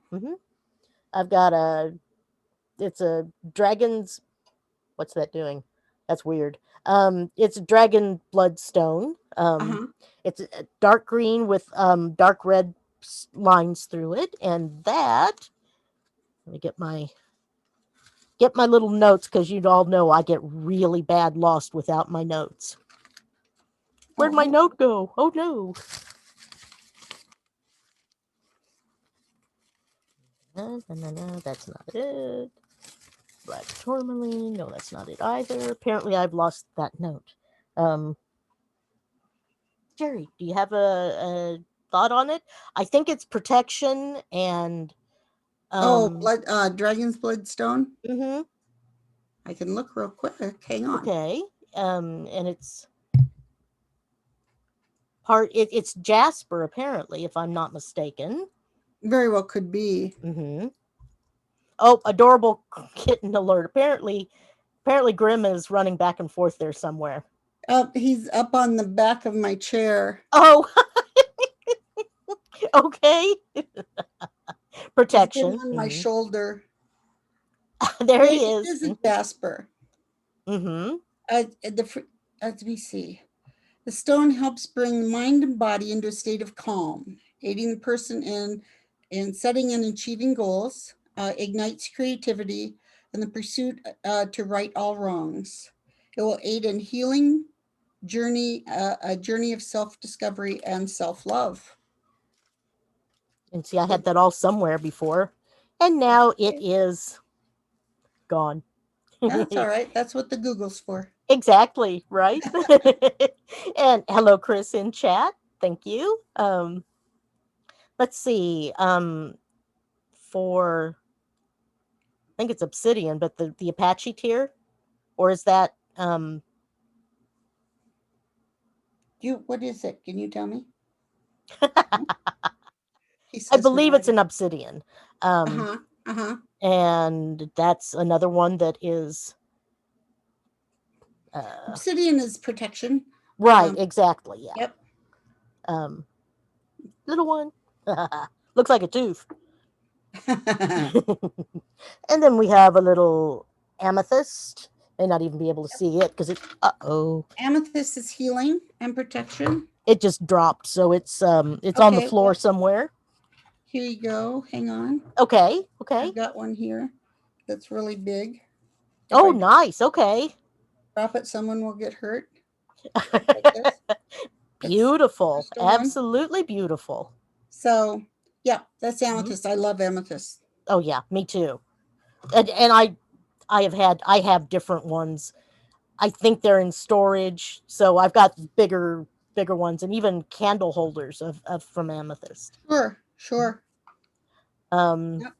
[SPEAKER 1] I've got it's a dragon's, what's that doing? That's weird. It's a dragon bloodstone. It's a dark green with dark red lines through it, and that, let me get my little notes, because you all know I get really bad lost without my notes. Where'd my note go? Oh no. No, that's not it. Black tourmaline. No, that's not it either. Apparently, I've lost that note. Jerri, do you have a thought on it? I think it's protection and.
[SPEAKER 2] Dragon's bloodstone. I can look real quick. Hang on.
[SPEAKER 1] Okay. And it's it's jasper, apparently, if I'm not mistaken.
[SPEAKER 2] Very well could be.
[SPEAKER 1] Oh, adorable kitten alert. Apparently Grim is running back and forth there somewhere.
[SPEAKER 2] He's up on the back of my chair.
[SPEAKER 1] Oh. Okay. Protection.
[SPEAKER 2] He's on my shoulder.
[SPEAKER 1] There he is.
[SPEAKER 2] It is a jasper. Let me see. The stone helps bring mind and body into a state of calm, aiding the person in setting and achieving goals, ignites creativity, and the pursuit to right all wrongs. It will aid in healing journey, a journey of self-discovery and self-love.
[SPEAKER 1] And see, I had that all somewhere before, and now it is gone.
[SPEAKER 2] That's all right. That's what the Google's for.
[SPEAKER 1] Exactly, right? And hello, Chris, in chat. Thank you. Let's see. For, I think it's obsidian, but the Apache tier, or is that
[SPEAKER 2] what is it? Can you tell me?
[SPEAKER 1] I believe it's an obsidian. And that's another one that is
[SPEAKER 2] obsidian is protection.
[SPEAKER 1] Right, exactly. Yeah.
[SPEAKER 2] Yep.
[SPEAKER 1] Little one. Looks like a tooth. And then we have a little amethyst. May not even be able to see it because it.
[SPEAKER 2] Amethyst is healing and protection.
[SPEAKER 1] It just dropped, so it's on the
[SPEAKER 2] Okay,
[SPEAKER 1] floor
[SPEAKER 2] well,
[SPEAKER 1] somewhere.
[SPEAKER 2] Here you go. Hang on.
[SPEAKER 1] Okay.
[SPEAKER 2] I've got one here that's really big.
[SPEAKER 1] Oh, nice. Okay.
[SPEAKER 2] Drop it, someone will get hurt. Like this.
[SPEAKER 1] Beautiful. Absolutely beautiful.
[SPEAKER 2] So, yeah, that's amethyst. I love amethyst.
[SPEAKER 1] Oh yeah, me too. And I have different ones. I think they're in storage, so I've got bigger ones, and even candle holders of from amethyst.
[SPEAKER 2] Sure.
[SPEAKER 1] Yep.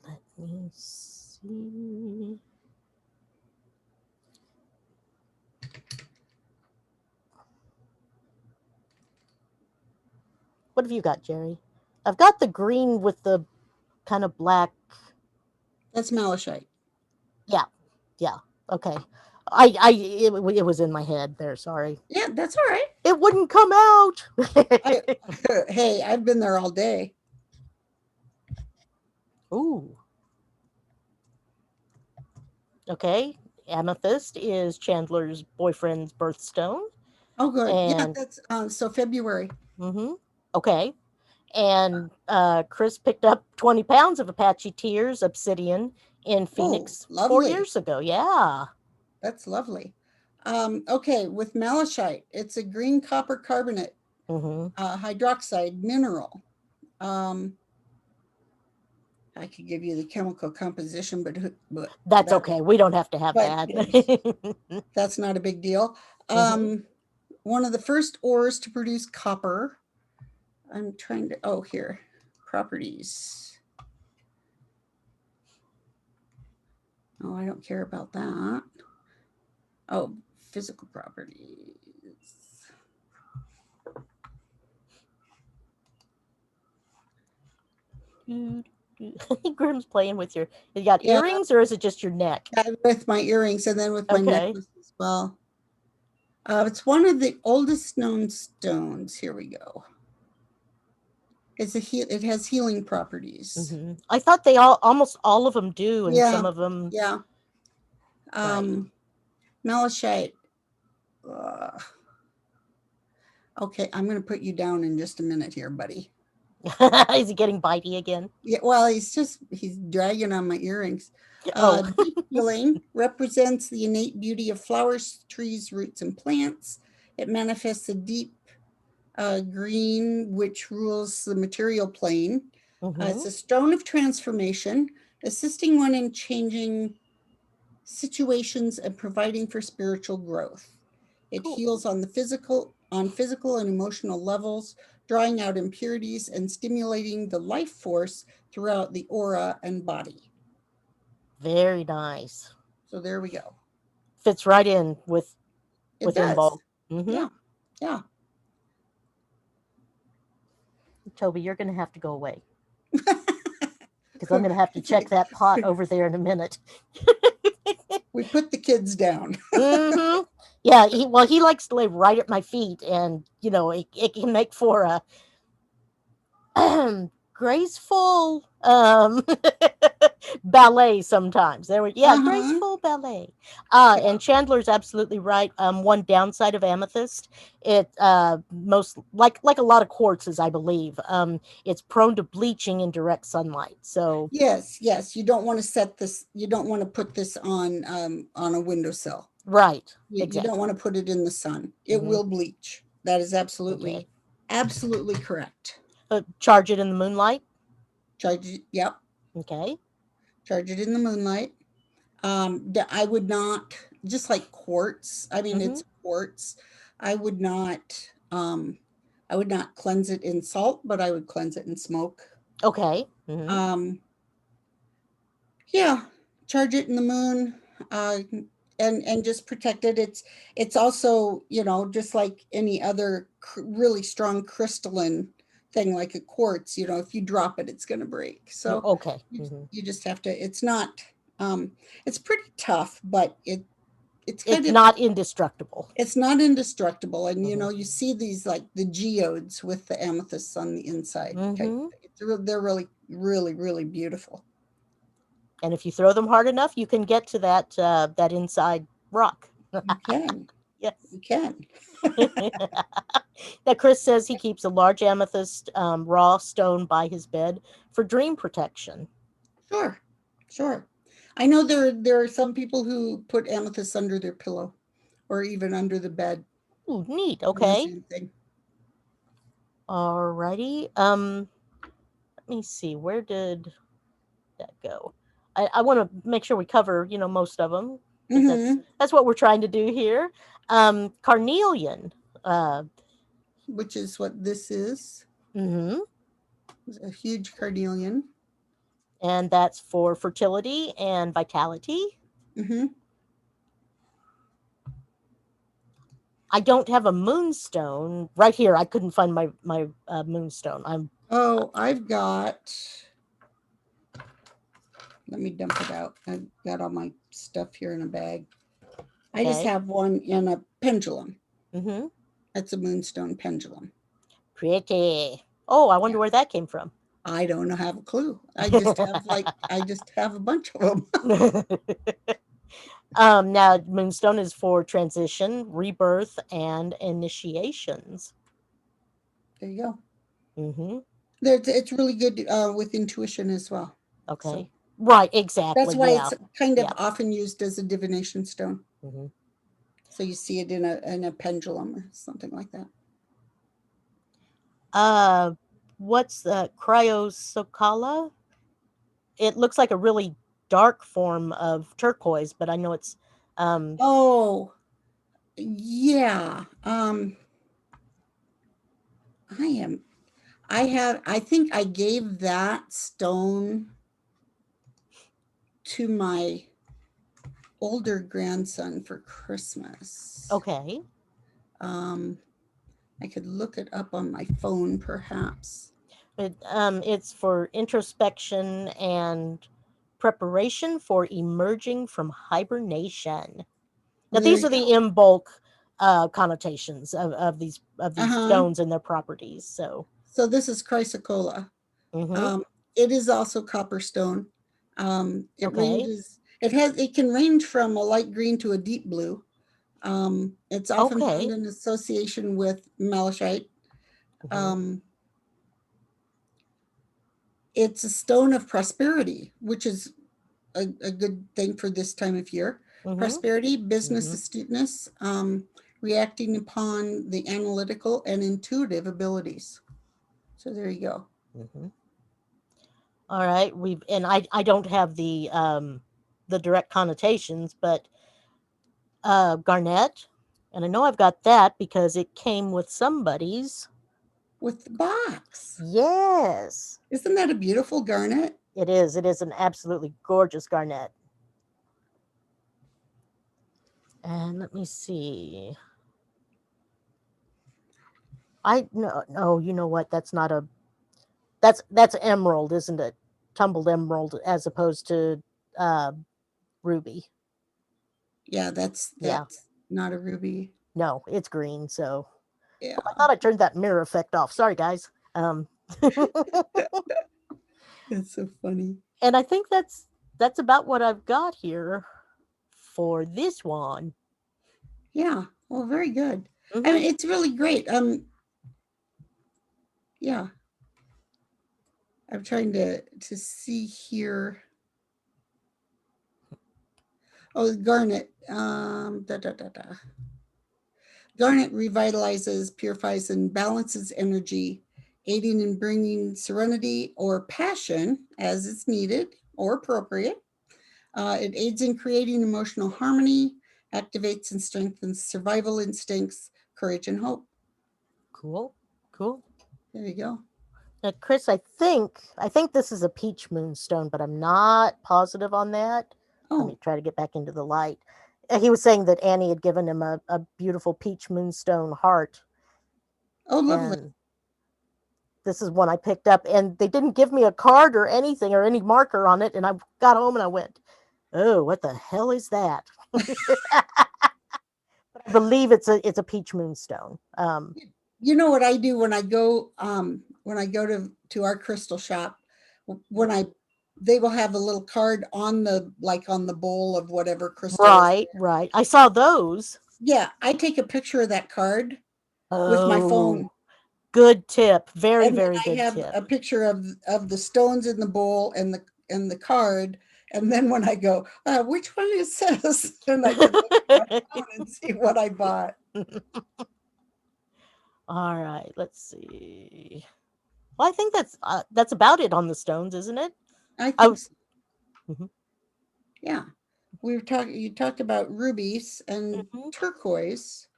[SPEAKER 1] Let me see. What have you got, Jerry? I've got the green with the kind of black.
[SPEAKER 2] That's malachite.
[SPEAKER 1] Yeah. Okay. It was in my head there. Sorry.
[SPEAKER 2] Yeah, that's all right.
[SPEAKER 1] It wouldn't come out.
[SPEAKER 2] Hey, I've been there all day.
[SPEAKER 1] Ooh. Okay. Amethyst is Chandler's boyfriend's birthstone.
[SPEAKER 2] Oh, good. And, yeah, that's so February.
[SPEAKER 1] Okay. And Chris picked up 20 pounds of Apache Tears obsidian in Phoenix 4 years ago. Yeah.
[SPEAKER 2] That's lovely. Okay, with malachite, it's a green copper carbonate hydroxide mineral. I could give you the chemical composition, but
[SPEAKER 1] that's okay. We don't have to have that.
[SPEAKER 2] That's not a big deal. One of the first ores to produce copper. I'm trying to, here, properties. Oh, I don't care about that. Oh, physical properties.
[SPEAKER 1] Grim's playing with you got earrings, or is it just your neck?
[SPEAKER 2] With my earrings, and then with my necklace as well. It's one of the oldest known stones. Here we go. It has healing properties.
[SPEAKER 1] I thought they almost all of them do, and some of them.
[SPEAKER 2] Yeah. Malachite. Okay, I'm going to put you down in just a minute here, buddy.
[SPEAKER 1] Is he getting bitey again?
[SPEAKER 2] Yeah, well, he's dragging on my earrings. Deep healing represents the innate beauty of flowers, trees, roots, and plants. It manifests a deep green, which rules the material plane. It's a stone of transformation, assisting one in changing situations and providing for spiritual growth. It heals on physical and emotional levels, drawing out impurities and stimulating the life force throughout the aura and body.
[SPEAKER 1] Very nice.
[SPEAKER 2] So there we go.
[SPEAKER 1] Fits right in with Imbolc.
[SPEAKER 2] Yeah.
[SPEAKER 1] Toby, you're going to have to go away. Because I'm going to have to check that pot over there in a minute.
[SPEAKER 2] We put the kids down.
[SPEAKER 1] Yeah, he likes to lay right at my feet, and it can make for a graceful ballet sometimes. Graceful ballet. And Chandler's absolutely right. One downside of amethyst, it most like a lot of quartzes, I believe, it's prone to bleaching in direct sunlight. So
[SPEAKER 2] yes, you don't want to put this on a windowsill.
[SPEAKER 1] Right.
[SPEAKER 2] You don't want to put it in the sun. It will bleach. That is absolutely correct.
[SPEAKER 1] Charge it in the moonlight?
[SPEAKER 2] Yep.
[SPEAKER 1] Okay.
[SPEAKER 2] Charge it in the moonlight. I would not, just like quartz. I mean, it's quartz. I would not cleanse it in salt, but I would cleanse it in smoke.
[SPEAKER 1] Okay.
[SPEAKER 2] Yeah. Charge it in the moon. And just protect it. It's also, just like any other really strong crystalline thing, like a quartz, if you drop it, it's going to break. So
[SPEAKER 1] okay.
[SPEAKER 2] You just have to, it's not, it's pretty tough, but it's
[SPEAKER 1] not indestructible.
[SPEAKER 2] It's not indestructible. And, you see these, like the geodes with the amethysts on the inside. They're really, really, really beautiful.
[SPEAKER 1] And if you throw them hard enough, you can get to that inside rock.
[SPEAKER 2] You can.
[SPEAKER 1] Yes.
[SPEAKER 2] You can.
[SPEAKER 1] Now, Chris says he keeps a large amethyst raw stone by his bed for dream protection.
[SPEAKER 2] Sure. Sure. I know there are some people who put amethyst under their pillow or even under the bed.
[SPEAKER 1] Ooh, neat.
[SPEAKER 2] The
[SPEAKER 1] Okay.
[SPEAKER 2] same thing.
[SPEAKER 1] Alrighty. Let me see. Where did that go? I want to make sure we cover, most of them. That's what we're trying to do here. Carnelian.
[SPEAKER 2] Which is what this is.
[SPEAKER 1] Mm-hmm.
[SPEAKER 2] It's a huge carnelian.
[SPEAKER 1] And that's for fertility and vitality.
[SPEAKER 2] Mm-hmm.
[SPEAKER 1] I don't have a moonstone right here. I couldn't find my moonstone.
[SPEAKER 2] I've got. Let me dump it out. I've got all my stuff here in a bag. I just have one in a pendulum.
[SPEAKER 1] Mm-hmm.
[SPEAKER 2] That's a moonstone pendulum.
[SPEAKER 1] Pretty. Oh, I wonder where that came from.
[SPEAKER 2] I don't have a clue. I just have a bunch of them.
[SPEAKER 1] Now, moonstone is for transition, rebirth, and initiations.
[SPEAKER 2] There you go.
[SPEAKER 1] Mm-hmm.
[SPEAKER 2] It's really good with intuition as well.
[SPEAKER 1] Okay.
[SPEAKER 2] So
[SPEAKER 1] right, exactly.
[SPEAKER 2] that's why it's kind of often used as a divination stone.
[SPEAKER 1] Mm-hmm.
[SPEAKER 2] So you see it in a pendulum or something like that.
[SPEAKER 1] What's the cryosocala? It looks like a really dark form of turquoise, but I know it's
[SPEAKER 2] oh yeah. I think I gave that stone to my older grandson for Christmas.
[SPEAKER 1] Okay.
[SPEAKER 2] I could look it up on my phone perhaps.
[SPEAKER 1] It's for introspection and preparation for emerging from hibernation. Now, these are the Imbolc connotations of these stones and their properties. So
[SPEAKER 2] this is chrysocolla.
[SPEAKER 1] Mm-hmm.
[SPEAKER 2] It is also copper stone. It can range from a light green to a deep blue. It's often found in association with malachite. Mm-hmm. It's a stone of prosperity, which is a good thing for this time of year. Mm-hmm. Prosperity, business astuteness, reacting upon the analytical and intuitive abilities. So there you go.
[SPEAKER 1] Mm-hmm. All right, I don't have the direct connotations, but garnet, and I know I've got that because it came with somebody's.
[SPEAKER 2] With the box.
[SPEAKER 1] Yes.
[SPEAKER 2] Isn't that a beautiful garnet?
[SPEAKER 1] It is. It is an absolutely gorgeous garnet. And let me see. No, you know what? That's not a. That's emerald, isn't it? Tumbled emerald, as opposed to ruby.
[SPEAKER 2] Yeah, that's not a ruby.
[SPEAKER 1] No, it's green. So
[SPEAKER 2] yeah,
[SPEAKER 1] I thought I turned that mirror effect off. Sorry, guys.
[SPEAKER 2] That's so funny.
[SPEAKER 1] And I think that's about what I've got here for this one.
[SPEAKER 2] Yeah. Well, very good. Mm-hmm. I mean, it's really great. Yeah. I'm trying to see here. Oh, garnet. Garnet revitalizes, purifies, and balances energy, aiding in bringing serenity or passion as it's needed or appropriate. It aids in creating emotional harmony, activates and strengthens survival instincts, courage, and hope.
[SPEAKER 1] Cool.
[SPEAKER 2] There you go.
[SPEAKER 1] Now, Chris, I think this is a peach moonstone, but I'm not positive on that. Let me try to get back into the light. He was saying that Annie had given him a beautiful peach moonstone heart.
[SPEAKER 2] Oh, lovely.
[SPEAKER 1] And this is one I picked up, and they didn't give me a card or anything or any marker on it. And I got home and I went, oh, what the hell is that? But I believe it's a peach moonstone.
[SPEAKER 2] You know what I do when I go to our crystal shop, when I they will have a little card on the bowl of whatever crystal is.
[SPEAKER 1] Right. I saw those.
[SPEAKER 2] Yeah, I take a picture of that card with my
[SPEAKER 1] Oh,
[SPEAKER 2] phone.
[SPEAKER 1] good tip. Very,
[SPEAKER 2] And then
[SPEAKER 1] very
[SPEAKER 2] I
[SPEAKER 1] good
[SPEAKER 2] have
[SPEAKER 1] tip.
[SPEAKER 2] a picture of the stones in the bowl and the card. And then when I go, which one is this? And I can look at my phone and see what I bought.
[SPEAKER 1] All right, let's see. Well, I think that's about it on the stones, isn't it?
[SPEAKER 2] I think so.
[SPEAKER 1] Mhm.
[SPEAKER 2] Yeah. You talked about rubies and turquoise.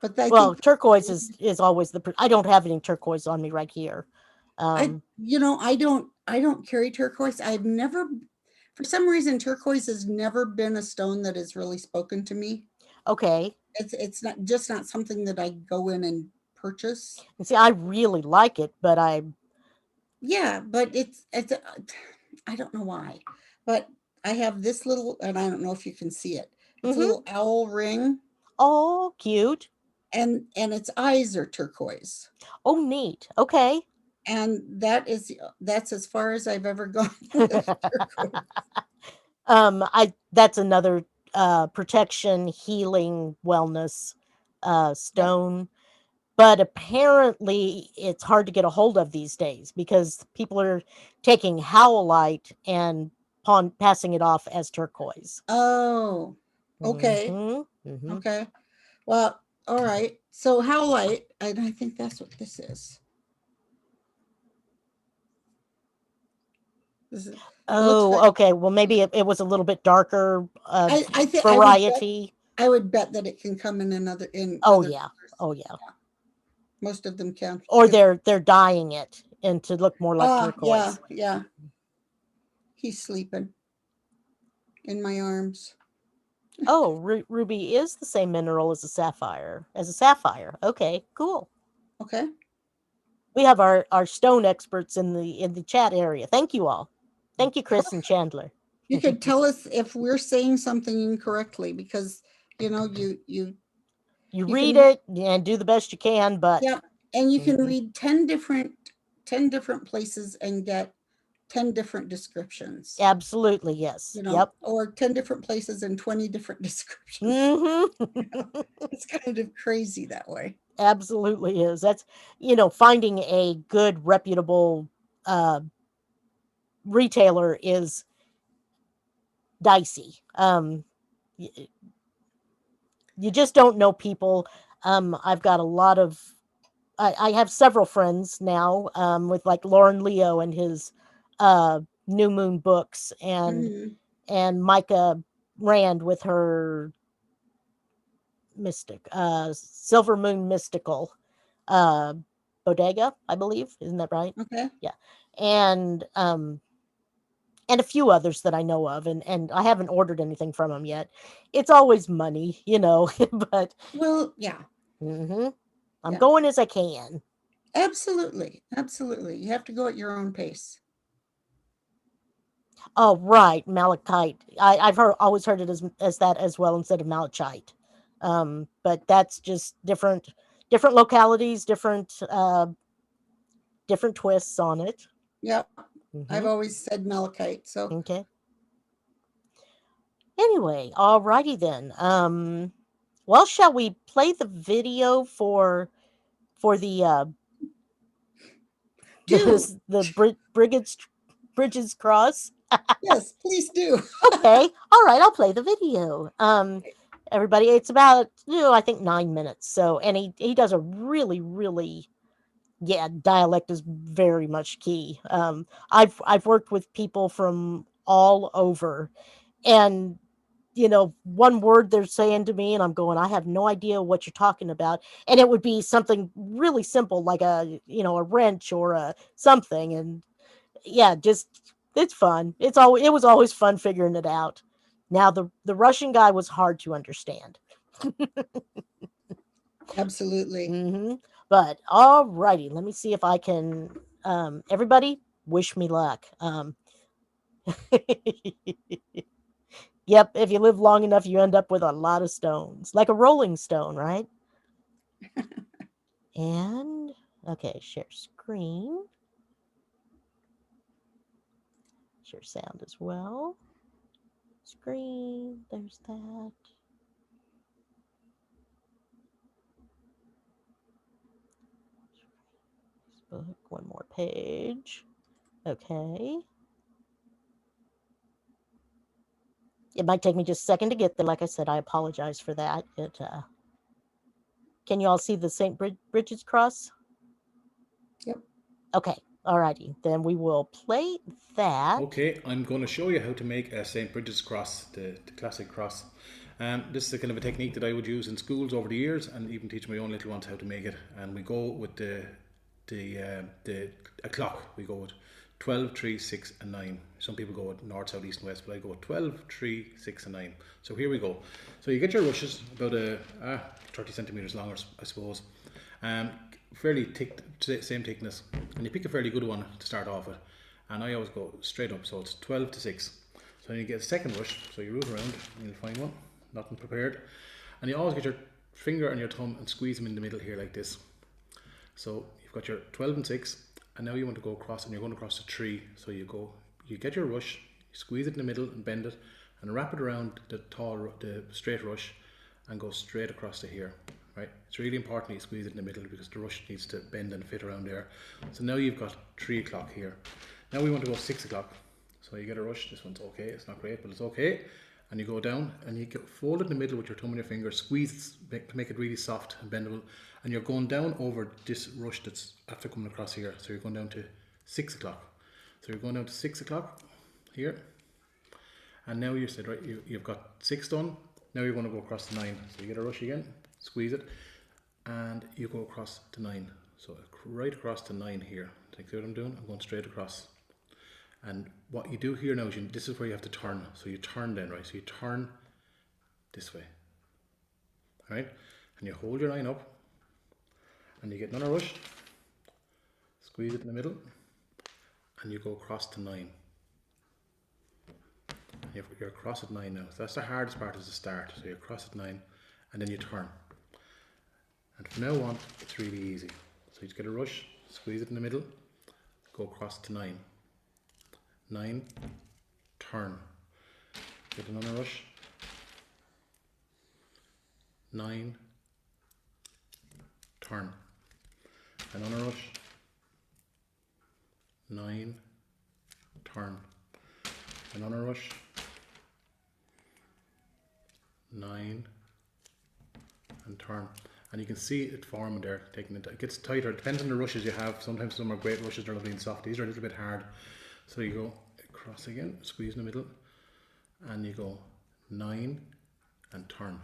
[SPEAKER 2] But I
[SPEAKER 1] Well,
[SPEAKER 2] think
[SPEAKER 1] turquoise is always I don't have any turquoise on me right here.
[SPEAKER 2] I don't carry turquoise. I've never, for some reason, turquoise has never been a stone that has really spoken to me.
[SPEAKER 1] Okay.
[SPEAKER 2] It's not something that I go in and purchase.
[SPEAKER 1] And see, I really like it, but
[SPEAKER 2] Yeah, but it's I don't know why, but I have this little, and I don't know if you can see it. It's a little owl ring.
[SPEAKER 1] Oh, cute.
[SPEAKER 2] And its eyes are turquoise.
[SPEAKER 1] Oh, neat. Okay.
[SPEAKER 2] And that's as far as I've ever gone with turquoise.
[SPEAKER 1] That's another protection, healing, wellness stone. Yep. But apparently it's hard to get a hold of these days because people are taking howlite and passing it off as turquoise.
[SPEAKER 2] Oh, okay. Okay. Well, all right. So howlite, and I think that's what this is.
[SPEAKER 1] Okay. Well, maybe it was a little bit darker
[SPEAKER 2] I think
[SPEAKER 1] variety.
[SPEAKER 2] I would bet that it can come in other
[SPEAKER 1] yeah.
[SPEAKER 2] Colors.
[SPEAKER 1] Oh yeah.
[SPEAKER 2] Most of them can.
[SPEAKER 1] Or they're dyeing it and to look more like turquoise.
[SPEAKER 2] Yeah. He's sleeping in my arms.
[SPEAKER 1] Oh, ruby is the same mineral as a sapphire. Okay, cool.
[SPEAKER 2] Okay.
[SPEAKER 1] We have our stone experts in the chat area. Thank you all. Thank you, Chris and Chandler.
[SPEAKER 2] You could tell us if we're saying something incorrectly because you
[SPEAKER 1] read it and do the best you can, but
[SPEAKER 2] yeah, and you can read 10 different places and get 10 different descriptions.
[SPEAKER 1] Absolutely, yes. Yep.
[SPEAKER 2] Or 10 different places and 20 different descriptions. It's kind of crazy that way.
[SPEAKER 1] Absolutely is. That's finding a good reputable retailer is dicey. You just don't know people. I've got a lot of I have several friends now with like Lauren Leo and his New Moon books and Micah Rand with her mystic Silver Moon Mystical bodega, I believe. Isn't that right?
[SPEAKER 2] Okay.
[SPEAKER 1] Yeah. And a few others that I know of, and I haven't ordered anything from them yet. It's always money, but
[SPEAKER 2] well, yeah.
[SPEAKER 1] I'm going as I can.
[SPEAKER 2] Absolutely. You have to go at your own pace.
[SPEAKER 1] Oh, right, malachite. I've always heard it as that as well instead of malachite. But that's just different localities, different twists on it.
[SPEAKER 2] Yep. I've always said malachite. So
[SPEAKER 1] okay. Anyway, alrighty then. Well, shall we play the video for the the Bridges Cross?
[SPEAKER 2] Yes, please do.
[SPEAKER 1] Okay. All right, I'll play the video. Everybody, it's about I think 9 minutes. So, and he does a really dialect is very much key. I've worked with people from all over, and one word they're saying to me and I'm going, I have no idea what you're talking about. And it would be something really simple like a wrench or a something. And yeah, just, it's fun. It was always fun figuring it out. Now the Russian guy was hard to understand.
[SPEAKER 2] Absolutely.
[SPEAKER 1] But all righty, let me see if I can, everybody wish me luck. Yep, if you live long enough, you end up with a lot of stones, like a rolling stone, right? And, okay, share screen. capture sound as well. Screen, there's that. Facebook, one more page. Okay. It might take me just a second to get there. Like I said, I apologize for that. Can you all see the Saint Brigid's cross?
[SPEAKER 2] Yep.
[SPEAKER 1] Okay. Alrighty. Then we will play that.
[SPEAKER 3] Okay, I'm going to show you how to make a Saint Brigid's cross, the classic cross. This is a kind of a technique that I would use in schools over the years, and even teach my own little ones how to make it. And we go with a clock. We go with 12, 3, 6 and 9. Some people go with north, south, east and west, but I go with 12, 3, 6 and 9. So here we go. So you get your rushes, about 30 centimeters long, I suppose. Fairly thick, same thickness, and you pick a fairly good one to start off with. And I always go straight up, so it's 12 to 6. So then you get a second rush, so you root around and you'll find one, nothing prepared. And you always get your finger and your thumb and squeeze them in the middle here like this. So you've got your 12 and 6, and now you want to go across, and you're going across the 3. So you get your rush, you squeeze it in the middle and bend it, and wrap it around the straight rush, and go straight across to here. Right, it's really important you squeeze it in the middle because the rush needs to bend and fit around there. So now you've got 3 o'clock here. Now we want to go 6 o'clock. So you get a rush. This one's okay. It's not great, but it's okay. And you go down and you fold it in the middle with your thumb and your finger. Squeeze it to make it really soft and bendable. And you're going down over this rush that's after coming across here. So you're going down to 6 o'clock. So you're going down to 6 o'clock here. And now you said, right, you've got 6 done. Now you're going to go across to 9. So you get a rush again. Squeeze it, and you go across to 9. So right across to 9 here. See what I'm doing? I'm going straight across. And what you do here now is this is where you have to turn. So you turn then, right? So you turn this way. Alright? And you hold your 9 up, and you get another rush. Squeeze it in the middle, and you go across to 9. You're across at 9 now. So that's the hardest part, is the start. So you're across at 9, and then you turn. And from now on, it's really easy. So you just get a rush, squeeze it in the middle, go across to 9. 9, turn. Get another rush. 9, turn. Another rush. 9, turn. Another rush. 9, and turn. And you can see it forming there, it gets tighter. It depends on the rushes you have. Sometimes some are great rushes, they're lovely and soft. These are a little bit hard. So you go across again, squeeze in the middle, and you go 9 and turn.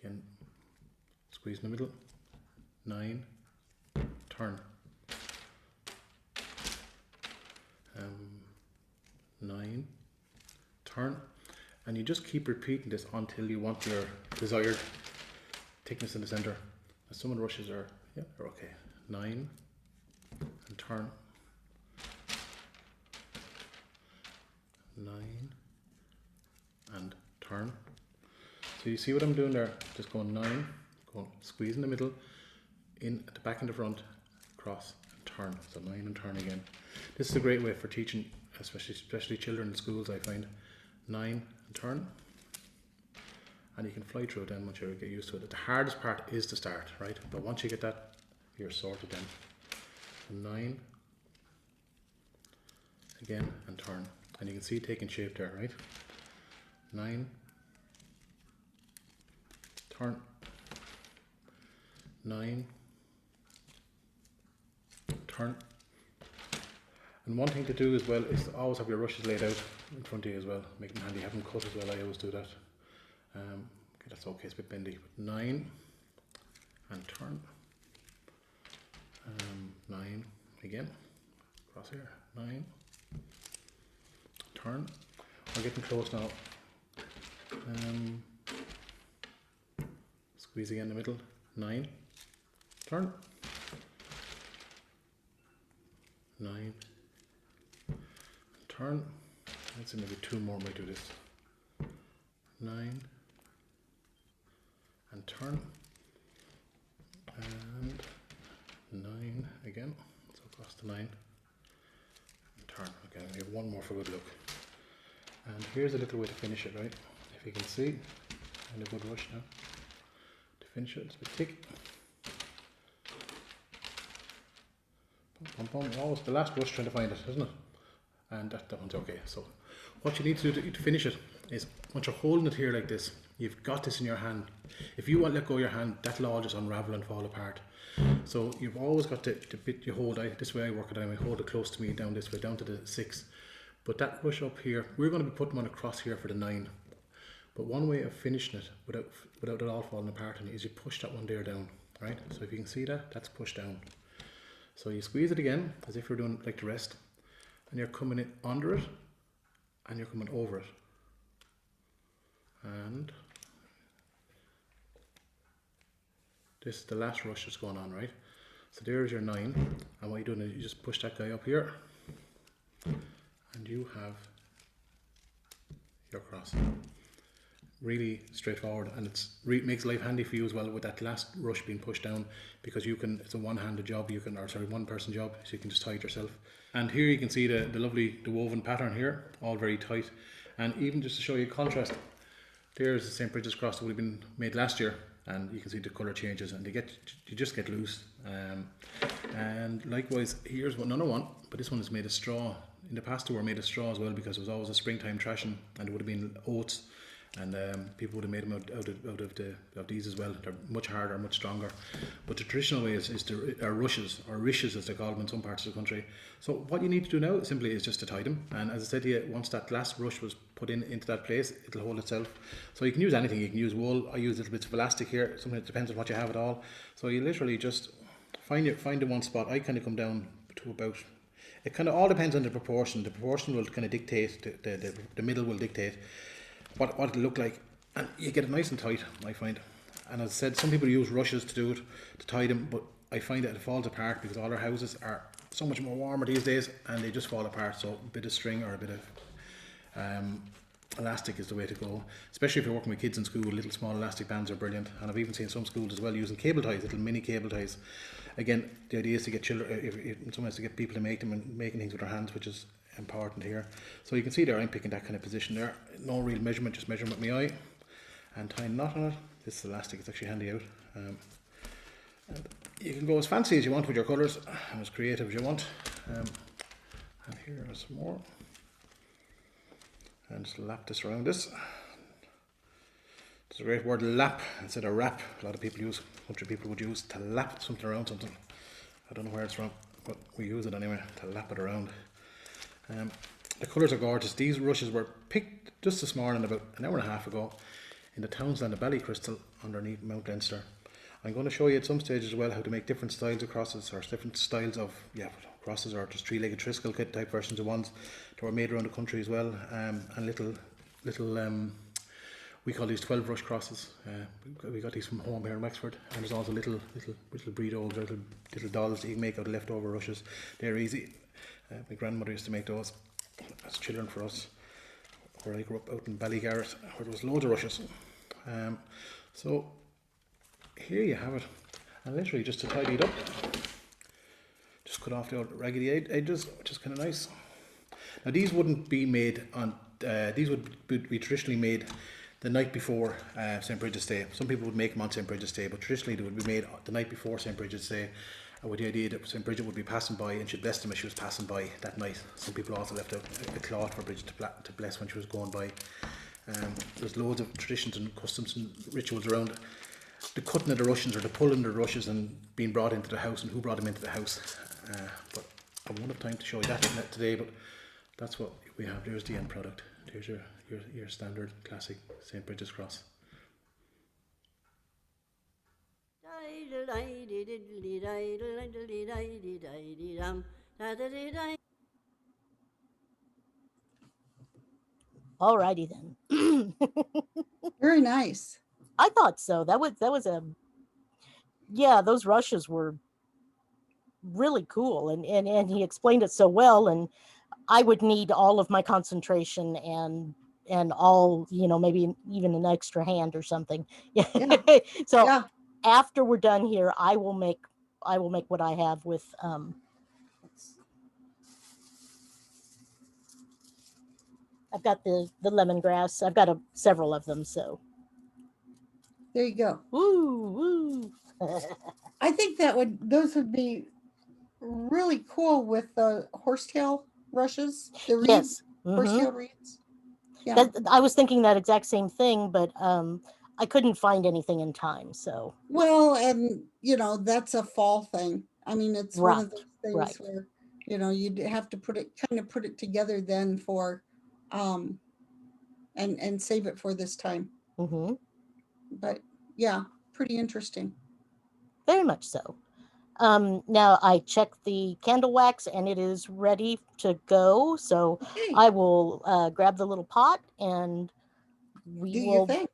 [SPEAKER 3] Again, squeeze in the middle, 9, turn. 9, turn. And you just keep repeating this until you want your desired thickness in the center. And some of the rushes are, yeah, they're okay. 9 and turn. 9 and turn. So you see what I'm doing there? Just going 9, going squeeze in the middle, in at the back and the front, cross and turn. So 9 and turn again. This is a great way for teaching, especially children in schools, I find. 9 and turn. And you can fly through it then once you get used to it. The hardest part is the start, right? But once you get that, you're sorted then. So 9, again, and turn. And you can see it taking shape there, right? 9, turn. 9, turn. And one thing to do as well is to always have your rushes laid out in front of you as well. Make them handy, have them cut as well. I always do that. Okay, that's okay, it's a bit bendy. But 9 and turn. 9 again. Cross here. 9. Turn. We're getting close now. Squeeze again in the middle. 9. Turn. 9. Turn. Let's see, maybe 2 more might do this. 9 and turn, and 9 again, so across to 9 and turn. Okay, we have one more for good look. And here's a little way to finish it, right? If you can see, and a good rush now. To finish it, it's a bit thick. Bum, bum, bum. Oh, it's the last rush trying to find it, isn't it? And that one's okay. So what you need to do to finish it is, once you're holding it here like this, you've got this in your hand. If you want to let go of your hand, that'll all just unravel and fall apart. So you've always got to bit you hold. This way I work it out. I hold it close to me, down this way, down to the 6. But that rush up here, we're going to be putting one across here for the 9. But one way of finishing it without it all falling apart is you push that one there down, right? So if you can see that, that's pushed down. So you squeeze it again, as if you're doing like the rest, and you're coming in under it, and you're coming over it. And this is the last rush that's going on, right? So there's your 9, and what you're doing is you just push that guy up here, and you have your cross. Really straightforward, and makes life handy for you as well with that last rush being pushed down, because you can, it's a one-handed job, one person job, so you can just tie it yourself. And here you can see the woven pattern here, all very tight. And even just to show you contrast, there's the Saint Brigid's cross that would have been made last year, and you can see the colour changes, and you just get loose. And likewise, here's another one, but this one is made of straw. In the past they were made of straw as well, because it was always a springtime thrashing, and it would have been oats, and people would have made them out of these as well. They're much harder, much stronger. But the traditional way is rushes, or rishes as they call them in some parts of the country. So what you need to do now simply is just to tie them. And as I said to you, once that last rush was put into that place, it'll hold itself. So you can use anything. You can use wool. I use little bits of elastic here. Something that depends on what you have at all. So you literally just find the one spot. I kind of come down to about. It kind of all depends on the proportion. The proportion will kind of dictate, the middle will dictate what it'll look like, and you get it nice and tight, I find. And as I said, some people use rushes to do it, to tie them, but I find that it falls apart because all our houses are so much more warmer these days, and they just fall apart. So a bit of string or a bit of elastic is the way to go, especially if you're working with kids in school. Little small elastic bands are brilliant, and I've even seen some schools as well using cable ties, little mini cable ties. Again, the idea is to get children, in some ways, to get people to make them, and making things with their hands, which is important here. So you can see there I'm picking that kind of position there, no real measurement, just measuring with my eye and tying a knot on it. This is elastic, it's actually handy out. And you can go as fancy as you want with your colours, and as creative as you want. And here are some more, and just lap this around this. It's a great word, lap, instead of wrap. A lot of country people would use to lap something around something. I don't know where it's from, but we use it anyway, to lap it around. The colours are gorgeous. These rushes were picked just this morning, about an hour and a half ago, in the Townsland of Ballycrystal underneath Mount Leinster. I'm going to show you at some stage as well how to make different styles of crosses, or different styles of crosses, or just 3-legged Triskel kit type versions of ones that were made around the country as well, and little we call these 12 rush crosses. We got these from home here in Wexford, and there's also little Brídeógs, little dolls that you can make out of leftover rushes. They're easy. My grandmother used to make those as children for us, where I grew up out in Ballygarrett, where there was loads of rushes. So here you have it, and literally just to tidy it up, just cut off the old raggedy edges, which is kind of nice. Now these wouldn't be made on, these would be traditionally made the night before St. Brigid's Day. Some people would make them on St. Brigid's Day, but traditionally they would be made the night before St. Brigid's Day, with the idea that St. Brigid would be passing by and she'd bless them as she was passing by that night. Some people also left a cloth for Brigid to bless when she was going by. There's loads of traditions and customs and rituals around the cutting of the rushes, or the pulling of the rushes and being brought into the house, and who brought them into the house. But I won't have time to show you that today, but that's what we have. There's the end product. There's your standard classic St. Brigid's cross.
[SPEAKER 1] Alrighty then.
[SPEAKER 2] Very nice.
[SPEAKER 1] I thought so. That was those rushes were really cool, and he explained it so well, and I would need all of my concentration and all, maybe even an extra hand or something. Yeah. So
[SPEAKER 2] Yeah.
[SPEAKER 1] after we're done here, I will make what I have with I've got the lemongrass. I've got several of them. So
[SPEAKER 2] There you go.
[SPEAKER 1] woo.
[SPEAKER 2] I think those would be really cool with the horsetail rushes, the reeds,
[SPEAKER 1] Yes.
[SPEAKER 2] horsetail reeds. Yeah.
[SPEAKER 1] I was thinking that exact same thing, but I couldn't find anything in time. So
[SPEAKER 2] Well, and that's a fall thing. I mean, it's one of those things where you'd have to put it together then for, and save it for this time. But yeah, pretty interesting.
[SPEAKER 1] Very much so. Now I checked the candle wax and it is ready to go. So
[SPEAKER 2] Okay.
[SPEAKER 1] I will grab the little pot and we
[SPEAKER 2] Do
[SPEAKER 1] will.
[SPEAKER 2] your thing.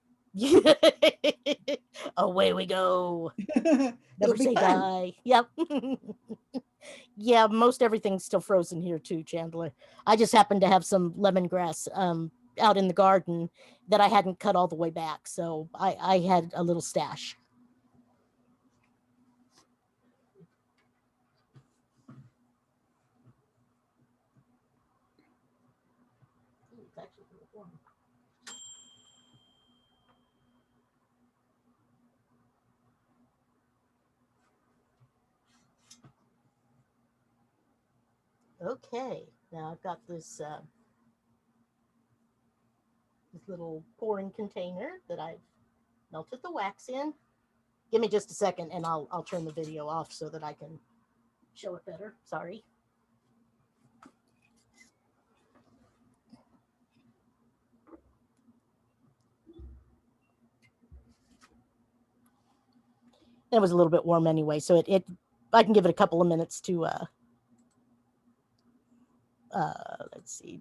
[SPEAKER 1] Away we go.
[SPEAKER 2] Never
[SPEAKER 1] Never say
[SPEAKER 2] fun.
[SPEAKER 1] die. Yep. Yeah, most everything's still frozen here too, Chandler. I just happen to have some lemongrass out in the garden that I hadn't cut all the way back, so I had a little stash. Okay, now I've got this little pouring container that I've melted the wax in. Give me just a second and I'll turn the video off so that I can show it better. Sorry. It was a little bit warm anyway, so I can give it a couple of minutes to let's see.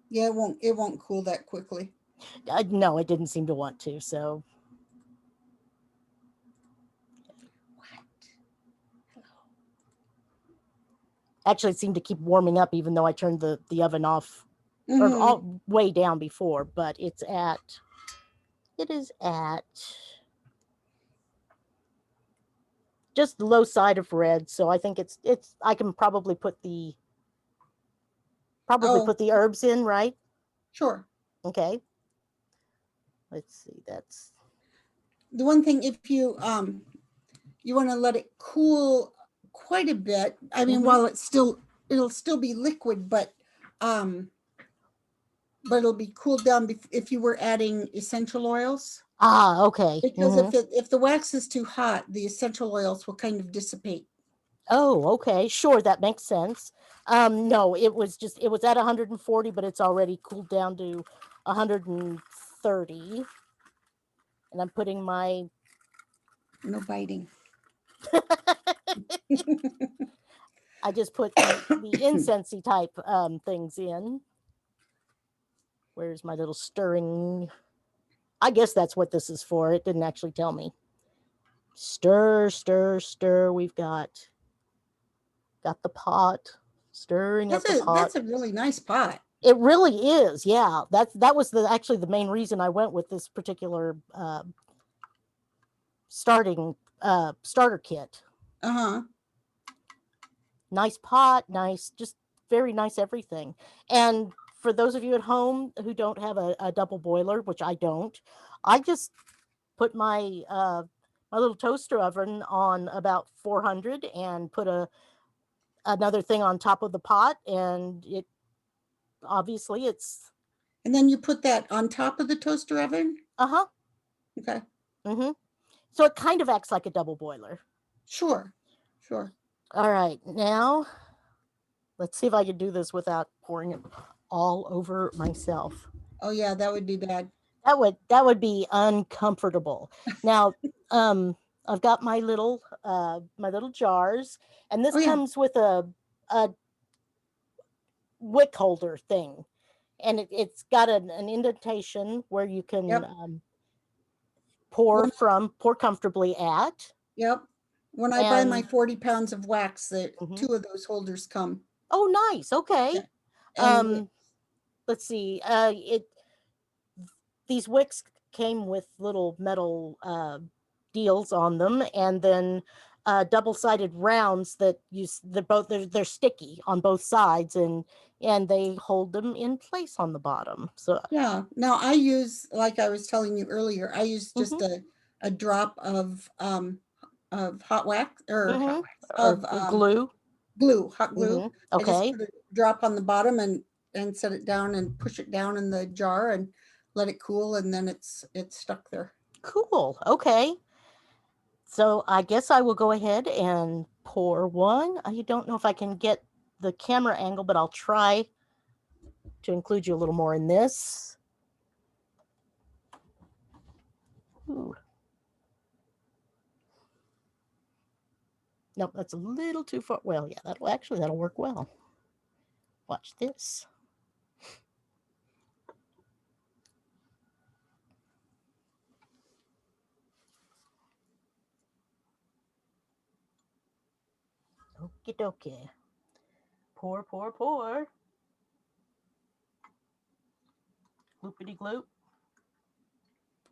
[SPEAKER 2] Yeah, it won't cool that quickly.
[SPEAKER 1] No, it didn't seem to want to. So actually, it seemed to keep warming up, even though I turned the oven off or all way down before. But it is at just the low side of red, so I think it's I can probably put the herbs in, right?
[SPEAKER 2] Sure.
[SPEAKER 1] Okay. Let's see. That's
[SPEAKER 2] the one thing. If you want to let it cool quite a bit. I mean, while it'll still be liquid, but it'll be cooled down if you were adding essential oils.
[SPEAKER 1] Okay.
[SPEAKER 2] Because if the wax is too hot, the essential oils will kind of dissipate.
[SPEAKER 1] Oh, okay. Sure, that makes sense. No, it was at 140, but it's already cooled down to 130. And I'm putting my
[SPEAKER 2] No biting.
[SPEAKER 1] I just put the incensey type things in. Where's my little stirring? I guess that's what this is for. It didn't actually tell me. Stir, stir, stir. We've got the pot. Stirring up the pot.
[SPEAKER 2] That's a really nice pot.
[SPEAKER 1] It really is. Yeah. That was actually the main reason I went with this particular starter kit. Nice pot, nice, just very nice everything. And for those of you at home who don't have a double boiler, which I don't, I just put my my little toaster oven on about 400 and put another thing on top of the pot, and it obviously it's.
[SPEAKER 2] And then you put that on top of the toaster oven?
[SPEAKER 1] Okay. So it kind of acts like a double boiler.
[SPEAKER 2] Sure.
[SPEAKER 1] All right, now let's see if I can do this without pouring it all over myself.
[SPEAKER 2] Oh yeah, that would be bad.
[SPEAKER 1] That would be uncomfortable. Now, I've got my little jars, and this comes with a wick holder thing, and it's got an indentation where you can pour comfortably at.
[SPEAKER 2] Yep. When I buy my 40 pounds of wax, that 2 of those holders come.
[SPEAKER 1] Oh, nice. Okay. Yeah. Let's see. These wicks came with little metal deals on them, and then double-sided rounds that they're sticky on both sides, and they hold them in place on the bottom. So
[SPEAKER 2] yeah. Now I use, like I was telling you earlier, I use just a drop of hot wax or
[SPEAKER 1] glue.
[SPEAKER 2] Hot glue. I just put a drop on the bottom and set it down and push it down in the jar and let it cool, and then it's stuck there.
[SPEAKER 1] Cool. Okay. So I guess I will go ahead and pour one. I don't know if I can get the camera angle, but I'll try to include you a little more in this. Ooh. Nope, that's a little too far. Well, yeah, that'll work well. Watch this. Okie dokie. Pour, pour, pour. Gloopity gloop.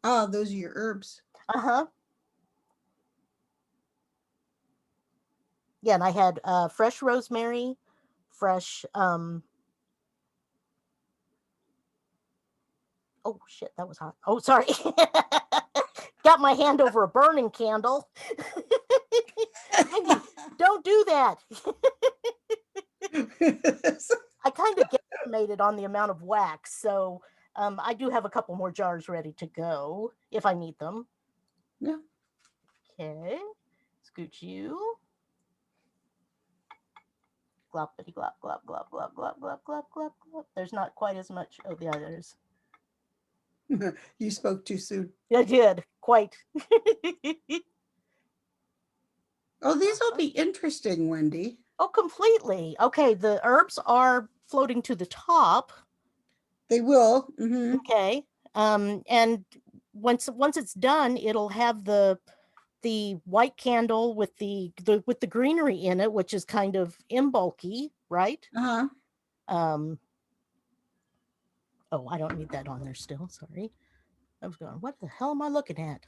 [SPEAKER 2] Ah, those are your herbs.
[SPEAKER 1] Uh-huh. Yeah, and I had fresh rosemary, fresh oh shit, that was hot. Oh, sorry. Got my hand over a burning candle. Wendy, don't do that. I kind of guesstimated on the amount of wax, so I do have a couple more jars ready to go if I need them.
[SPEAKER 2] Yeah.
[SPEAKER 1] Okay. Scooch you. Gloppity glop, glop, glop, glop, glop, glop, glop, glop, glop. There's not quite as much. Oh, the others.
[SPEAKER 2] You spoke too soon.
[SPEAKER 1] I did. Quite.
[SPEAKER 2] Oh, these will be interesting, Wendy.
[SPEAKER 1] Oh, completely. Okay, the herbs are floating to the top.
[SPEAKER 2] They will.
[SPEAKER 1] Okay. And once it's done, it'll have the white candle with the greenery in it, which is kind of imbolcy, right?
[SPEAKER 2] Uh-huh.
[SPEAKER 1] Oh, I don't need that on there still. Sorry. I was going, what the hell am I looking at?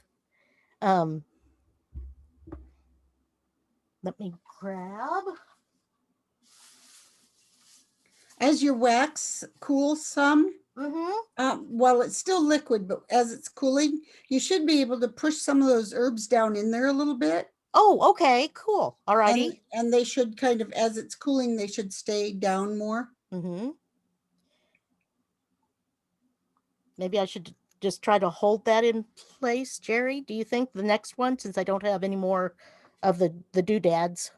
[SPEAKER 1] Let me grab.
[SPEAKER 2] As your wax cools some, while it's still liquid, but as it's cooling, you should be able to push some of those herbs down in there a little bit.
[SPEAKER 1] Oh, okay, cool. All righty.
[SPEAKER 2] And they should kind of, as it's cooling, they should stay down more.
[SPEAKER 1] Maybe I should just try to hold that in place, Jerry. Do you think the next one, since I don't have any more of the doodads?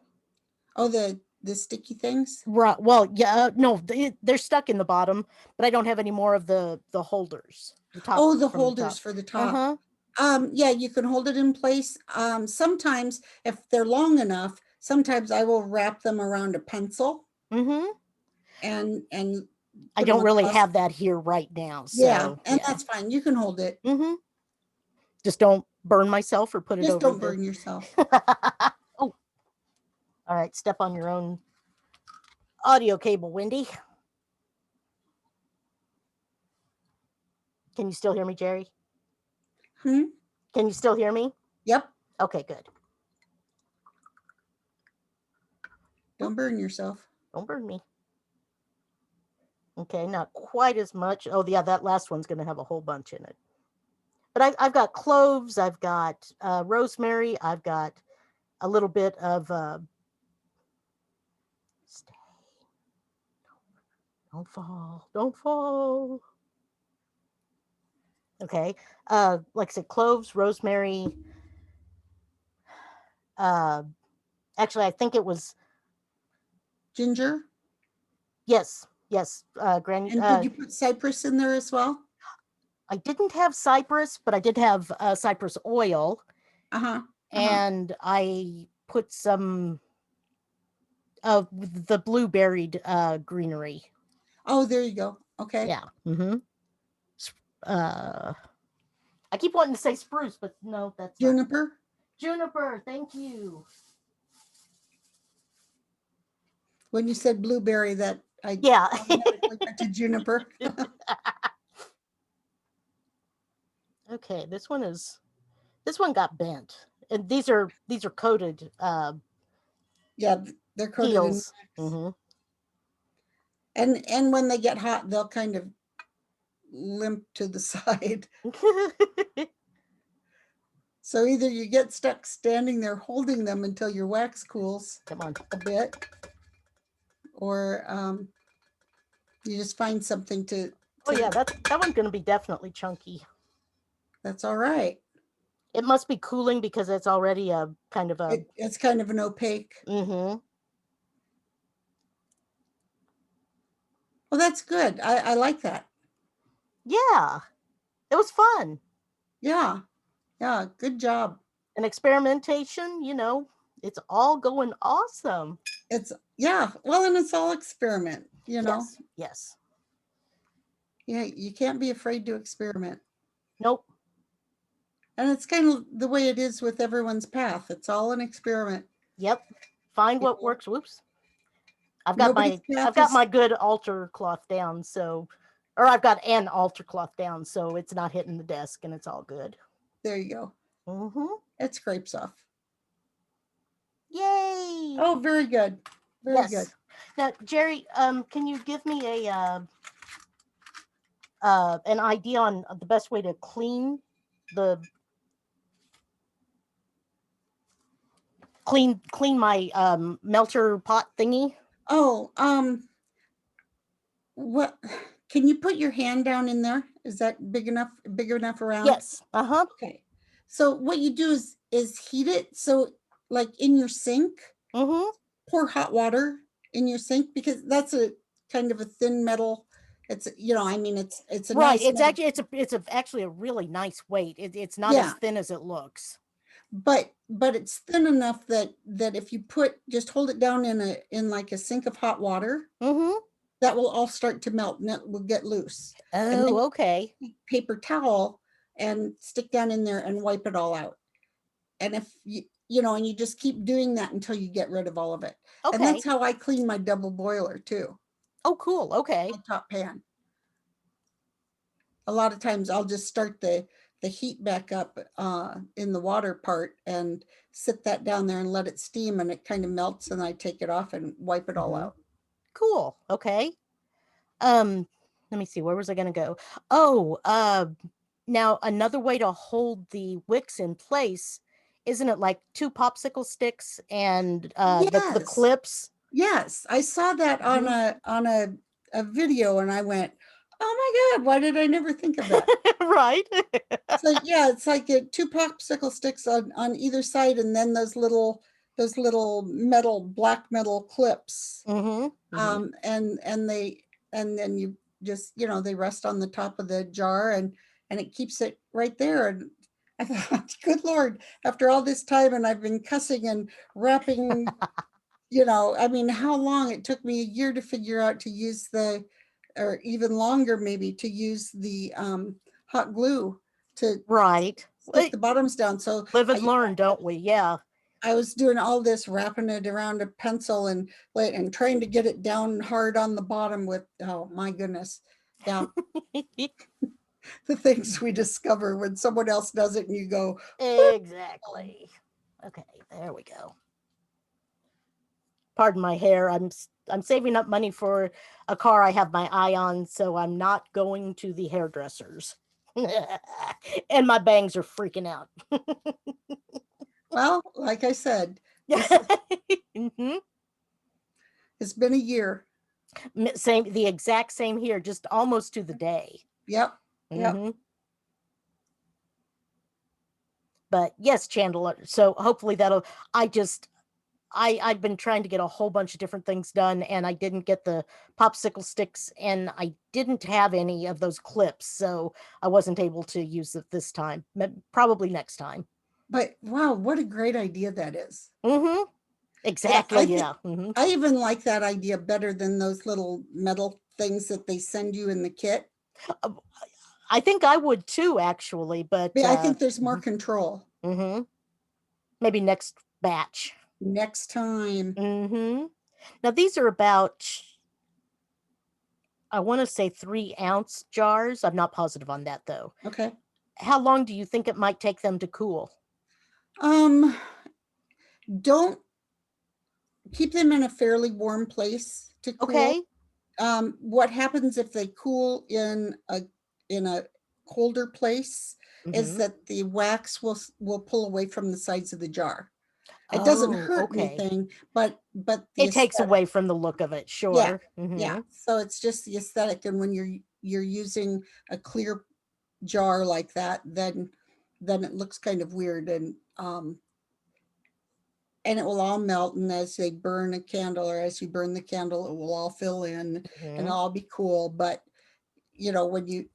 [SPEAKER 2] Oh, the sticky things?
[SPEAKER 1] Right. Well, yeah, no, they're stuck in the bottom, but I don't have any more of the holders.
[SPEAKER 2] The top. Oh, the holders for the top. Yeah, you can hold it in place. Sometimes if they're long enough, sometimes I will wrap them around a pencil. And
[SPEAKER 1] I don't really have that here right now. So,
[SPEAKER 2] yeah, and that's fine. You can hold it.
[SPEAKER 1] Just don't burn myself or put it over.
[SPEAKER 2] Just don't burn yourself.
[SPEAKER 1] Oh. All right, step on your own audio cable, Wendy. Can you still hear me, Jerry? Can you still hear me?
[SPEAKER 2] Yep.
[SPEAKER 1] Okay, good.
[SPEAKER 2] Don't burn yourself.
[SPEAKER 1] Don't burn me. Okay, not quite as much. Oh, yeah, that last one's going to have a whole bunch in it. But I've got cloves, I've got rosemary, I've got a little bit of... Stay. Don't fall. Don't fall. Okay. Like I said, cloves, rosemary. Actually, I think it was...
[SPEAKER 2] Ginger?
[SPEAKER 1] Yes.
[SPEAKER 2] And did you put cypress in there as well?
[SPEAKER 1] I didn't have cypress, but I did have cypress oil. And I put some of the blueberried greenery.
[SPEAKER 2] Oh, there you go. Okay.
[SPEAKER 1] Yeah. I keep wanting to say spruce, but no, that's
[SPEAKER 2] juniper.
[SPEAKER 1] Not. Juniper, thank you.
[SPEAKER 2] When you said blueberry, that I to juniper.
[SPEAKER 1] Okay, this one got bent. and these are coated
[SPEAKER 2] Yeah, they're coated in
[SPEAKER 1] heels.
[SPEAKER 2] wax.
[SPEAKER 1] Mm-hmm.
[SPEAKER 2] And when they get hot, they'll kind of limp to the side. So either you get stuck standing there holding them until your wax cools
[SPEAKER 1] Come on.
[SPEAKER 2] a bit, or you just find something to.
[SPEAKER 1] Oh yeah, that one's going to be definitely chunky.
[SPEAKER 2] That's all right.
[SPEAKER 1] It must be cooling because it's already a kind of a.
[SPEAKER 2] It's kind of an opaque.
[SPEAKER 1] Mm-hmm.
[SPEAKER 2] Well, that's good. I like that.
[SPEAKER 1] Yeah, it was fun.
[SPEAKER 2] Yeah, yeah, good job.
[SPEAKER 1] And experimentation, you know, it's all going awesome.
[SPEAKER 2] It's well, and it's all experiment, you know.
[SPEAKER 1] Yes. Yes.
[SPEAKER 2] Yeah, you can't be afraid to experiment.
[SPEAKER 1] Nope.
[SPEAKER 2] And it's kind of the way it is with everyone's path. It's all an experiment.
[SPEAKER 1] Yep. Find what works. Whoops. I've got my good altar cloth down, so, or I've got an altar cloth down, so it's not hitting the desk and it's all good.
[SPEAKER 2] There you go.
[SPEAKER 1] Mm-hmm.
[SPEAKER 2] It scrapes off.
[SPEAKER 1] Yay!
[SPEAKER 2] Oh, very good. Very good.
[SPEAKER 1] Now, Jerry, can you give me an idea on the best way to clean my melter pot thingy?
[SPEAKER 2] Oh, what? Can you put your hand down in there? Is that big enough around?
[SPEAKER 1] Yes. Uh-huh.
[SPEAKER 2] Okay. So what you do is heat it. So like in your sink, pour hot water in your sink, because that's a kind of a thin metal. It's, you know, I mean, it's a
[SPEAKER 1] right.
[SPEAKER 2] nice
[SPEAKER 1] It's actually a really nice weight. It's not as thin as it looks.
[SPEAKER 2] But it's thin enough that if you just hold it down in like a sink of hot water, that will all start to melt and it will get loose.
[SPEAKER 1] Oh, okay.
[SPEAKER 2] Paper towel and stick down in there and wipe it all out. And if you know, and you just keep doing that until you get rid of all of it. Okay. And that's how I clean my double boiler too.
[SPEAKER 1] Oh, cool. Okay.
[SPEAKER 2] My top pan. A lot of times I'll just start the heat back up in the water part and sit that down there and let it steam, and it kind of melts, and I take it off and wipe it all out.
[SPEAKER 1] Cool. Okay. Let me see, where was I going to go? Oh, now another way to hold the wicks in place, isn't it like 2 popsicle sticks and the clips?
[SPEAKER 2] Yes, I saw that on a video, and I went, oh my God, why did I never think of that?
[SPEAKER 1] Right.
[SPEAKER 2] So yeah, it's like 2 popsicle sticks on either side, and then those little black metal clips. And then you just, you know, they rest on the top of the jar, and it keeps it right there. And I thought, good Lord, after all this time, and I've been cussing and wrapping, you know, I mean, how long it took me, a year to figure out to use or even longer maybe, to use the hot glue to stick the bottoms down. So
[SPEAKER 1] live and learn, don't we? Yeah.
[SPEAKER 2] I was doing all this, wrapping it around a pencil and trying to get it down hard on the bottom with, oh my goodness. Yeah. The things we discover when someone else does it and you go,
[SPEAKER 1] exactly. Okay, there we go. Pardon my hair. I'm saving up money for a car I have my eye on, so I'm not going to the hairdressers. And my bangs are freaking out.
[SPEAKER 2] Well, like I said, it's been a year.
[SPEAKER 1] The exact same here, just almost to the day.
[SPEAKER 2] Yep. Yep.
[SPEAKER 1] But yes, Chandler. So hopefully I've been trying to get a whole bunch of different things done, and I didn't get the popsicle sticks, and I didn't have any of those clips, so I wasn't able to use it this time. Probably next time.
[SPEAKER 2] But wow, what a great idea that is.
[SPEAKER 1] Exactly.
[SPEAKER 2] Yeah. I even like that idea better than those little metal things that they send you in the kit.
[SPEAKER 1] I think I would too, actually, but
[SPEAKER 2] I think there's more control.
[SPEAKER 1] Maybe next batch.
[SPEAKER 2] Next time.
[SPEAKER 1] Now these are about, I want to say 3-ounce jars. I'm not positive on that though.
[SPEAKER 2] Okay.
[SPEAKER 1] How long do you think it might take them to cool?
[SPEAKER 2] Don't keep them in a fairly warm place to cool.
[SPEAKER 1] Okay.
[SPEAKER 2] What happens if they cool in a colder place is that the wax will pull away from the sides of the jar. It doesn't hurt anything, but the
[SPEAKER 1] it takes away from the look of it. Sure.
[SPEAKER 2] Yeah. So it's just the aesthetic, and when you're using a clear jar like that, then it looks kind of weird, and it will all melt, and as they burn a candle, or as you burn the candle, it will all fill in and it'll all be cool. But when you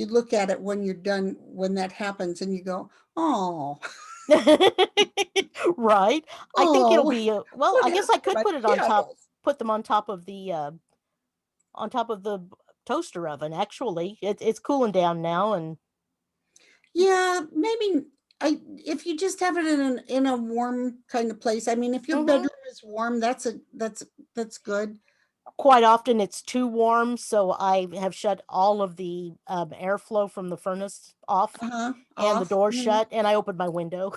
[SPEAKER 2] look at it when you're done, when that happens, and you go, oh.
[SPEAKER 1] Right. I think it'll be well, I guess I could put it on top, put them on top of the toaster oven. Actually, it's cooling down now, and
[SPEAKER 2] yeah, maybe if you just have it in a warm kind of place. I mean, if your bedroom is warm, that's good.
[SPEAKER 1] Quite often it's too warm, so I have shut all of the airflow from the furnace off, and the door shut, and I opened my window.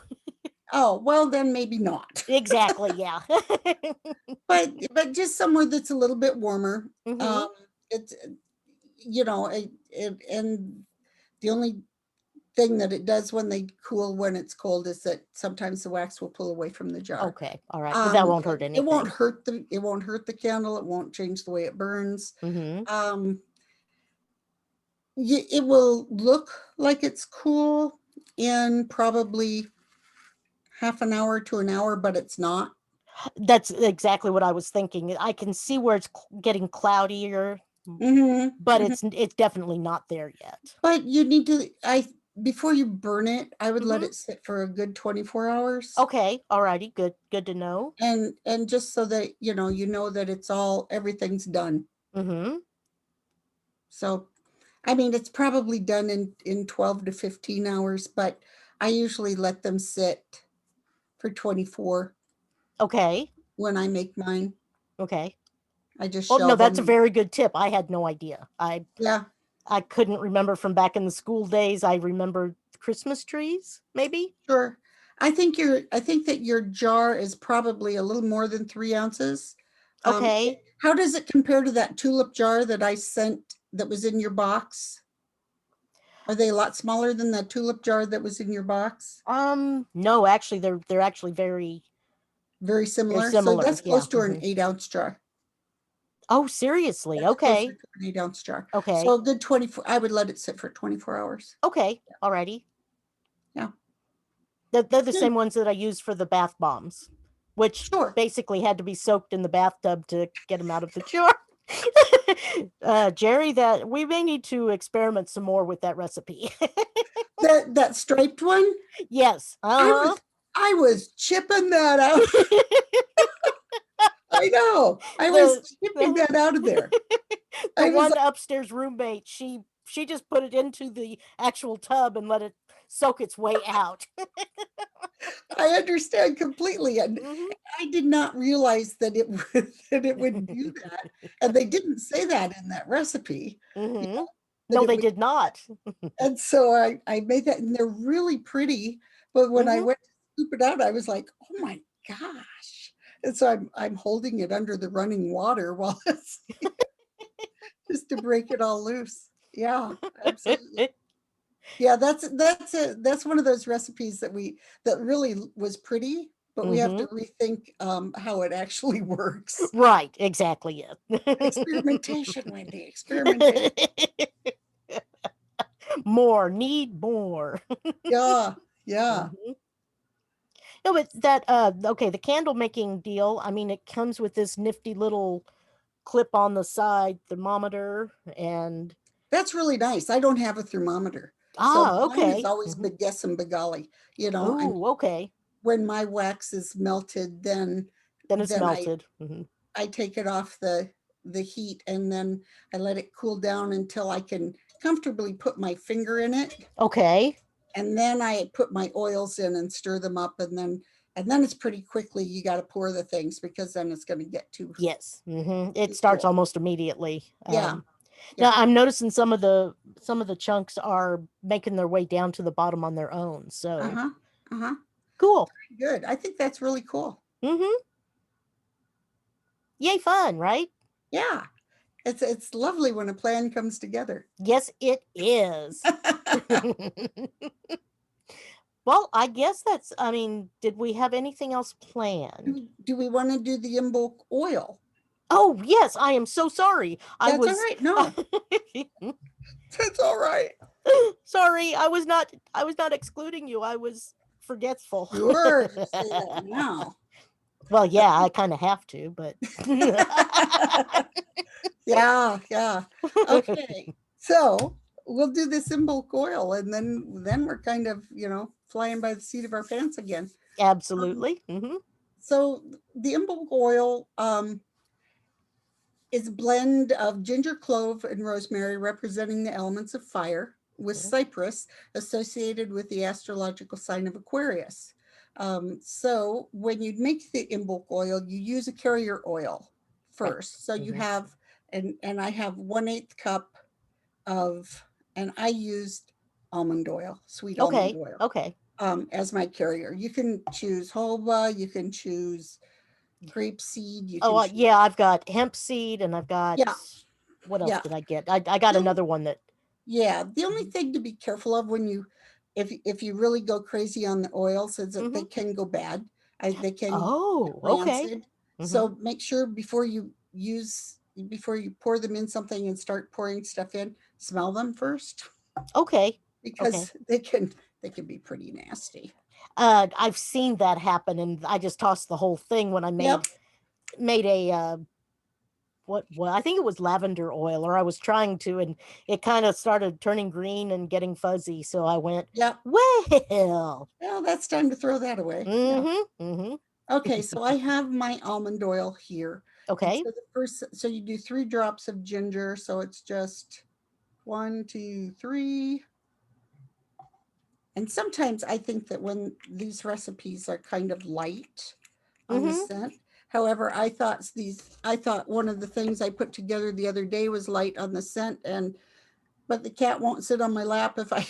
[SPEAKER 2] Oh, well, then maybe not.
[SPEAKER 1] Exactly, yeah.
[SPEAKER 2] but just somewhere that's a little bit warmer. It's and the only thing that it does when they cool when it's cold is that sometimes the wax will pull away from the jar.
[SPEAKER 1] Okay, all right, but that won't hurt anything.
[SPEAKER 2] It won't hurt the candle. It won't change the way it burns. It will look like it's cool in probably half an hour to an hour, but it's not.
[SPEAKER 1] That's exactly what I was thinking. I can see where it's getting cloudier, but it's definitely not there yet.
[SPEAKER 2] But you need to, before you burn it, I would let it sit for a good 24 hours.
[SPEAKER 1] Okay, alrighty, good to know.
[SPEAKER 2] And just so that you know that everything's done. So, I mean, it's probably done in 12 to 15 hours, but I usually let them sit for 24.
[SPEAKER 1] Okay.
[SPEAKER 2] When I make mine.
[SPEAKER 1] Okay.
[SPEAKER 2] I just
[SPEAKER 1] no, that's a very good tip. I had no idea. I couldn't remember from back in the school days. I remember Christmas trees, maybe.
[SPEAKER 2] Sure. I think that your jar is probably a little more than 3 ounces.
[SPEAKER 1] Okay.
[SPEAKER 2] How does it compare to that tulip jar that I sent that was in your box? Are they a lot smaller than the tulip jar that was in your box?
[SPEAKER 1] No, actually, they're actually very
[SPEAKER 2] similar.
[SPEAKER 1] So
[SPEAKER 2] that's close to an 8-ounce jar.
[SPEAKER 1] Oh, seriously? Okay.
[SPEAKER 2] An 8-ounce jar.
[SPEAKER 1] Okay.
[SPEAKER 2] So a good 24. I would let it sit for 24 hours.
[SPEAKER 1] Okay. Alrighty.
[SPEAKER 2] Yeah.
[SPEAKER 1] They're the same ones that I use for the bath bombs, which basically had to be soaked in the bathtub to get them out of the jar. Jerry, that we may need to experiment some more with that recipe.
[SPEAKER 2] that striped one?
[SPEAKER 1] Yes.
[SPEAKER 2] I was chipping that out. I know. I was chipping that out of there.
[SPEAKER 1] The one upstairs roommate, she just put it into the actual tub and let it soak its way out.
[SPEAKER 2] I understand completely, and I did not realize that it would do that, and they didn't say that in that recipe.
[SPEAKER 1] No, they did not.
[SPEAKER 2] And so I made that, and they're really pretty. But when I went to scoop it out, I was like, "Oh my gosh!" And so I'm holding it under the running water while it's just to break it all loose. Yeah, absolutely. Yeah, that's one of those recipes that really was pretty, but we have to rethink how it actually works.
[SPEAKER 1] Right, exactly. Yeah.
[SPEAKER 2] Experimentation, Wendy. Experimentation.
[SPEAKER 1] Need more.
[SPEAKER 2] Yeah.
[SPEAKER 1] No, but that okay, the candle making deal, I mean, it comes with this nifty little clip on the side thermometer, and
[SPEAKER 2] that's really nice. I don't have a thermometer.
[SPEAKER 1] Okay.
[SPEAKER 2] Mine is always beguess and begolly.
[SPEAKER 1] Okay.
[SPEAKER 2] When my wax is melted, then
[SPEAKER 1] it's melted.
[SPEAKER 2] I take it off the heat, and then I let it cool down until I can comfortably put my finger in it.
[SPEAKER 1] Okay.
[SPEAKER 2] And then I put my oils in and stir them up, and then it's pretty quickly. You got to pour the things, because then it's going to get too.
[SPEAKER 1] Yes. It starts almost immediately.
[SPEAKER 2] Yeah.
[SPEAKER 1] Now I'm noticing some of the chunks are making their way down to the bottom on their own. So. Cool.
[SPEAKER 2] Good. I think that's really cool.
[SPEAKER 1] Mm-hmm. Yay, fun, right?
[SPEAKER 2] Yeah. It's lovely when a plan comes together.
[SPEAKER 1] Yes, it is. Well, I guess that's, I mean, did we have anything else planned?
[SPEAKER 2] Do we want to do the Imbolc oil?
[SPEAKER 1] Oh, yes, I am so sorry. I
[SPEAKER 2] That's all
[SPEAKER 1] was
[SPEAKER 2] right. No, that's all right.
[SPEAKER 1] sorry. I was not excluding you. I was forgetful.
[SPEAKER 2] Sure. Say that now.
[SPEAKER 1] Well, yeah, I kind of have to, but
[SPEAKER 2] Yeah. Okay. So we'll do this Imbolc oil, and then we're kind of, flying by the seat of our pants again.
[SPEAKER 1] absolutely. Mm-hmm.
[SPEAKER 2] So the Imbolc oil is a blend of ginger, clove, and rosemary, representing the elements of fire, with cypress associated with the astrological sign of Aquarius. So when you make the Imbolc oil, you use a carrier oil first. So you have, and I have 1/8 cup of, and I used almond oil, sweet almond oil.
[SPEAKER 1] Okay.
[SPEAKER 2] As my carrier. You can choose jojoba, you can choose grapeseed. You can choose,
[SPEAKER 1] yeah, I've got hemp seed, and I've got
[SPEAKER 2] Yeah.
[SPEAKER 1] what else
[SPEAKER 2] Yeah.
[SPEAKER 1] did I get? I got another one that
[SPEAKER 2] Yeah, the only thing to be careful of when you, if you really go crazy on the oils, is that they can go bad. They can
[SPEAKER 1] Oh,
[SPEAKER 2] get
[SPEAKER 1] okay.
[SPEAKER 2] rancid. So make sure before you pour them in something and start pouring stuff in, smell them first,
[SPEAKER 1] Okay.
[SPEAKER 2] because they can be pretty nasty.
[SPEAKER 1] I've seen that happen, and I just tossed the whole thing when I
[SPEAKER 2] Yep.
[SPEAKER 1] made a what I think it was lavender oil, or I was trying to, and it kind of started turning green and getting fuzzy. So I went,
[SPEAKER 2] Yep.
[SPEAKER 1] well,
[SPEAKER 2] That's time to throw that away. Yeah.
[SPEAKER 1] mm-hmm, mm-hmm.
[SPEAKER 2] Okay, so I have my almond oil here. And
[SPEAKER 1] Okay.
[SPEAKER 2] so you do 3 drops of ginger. So it's just 1, 2, 3. And sometimes I think that when these recipes are kind of light on the scent. However, I thought one of the things I put together the other day was light on the scent, but the cat won't sit on my lap if I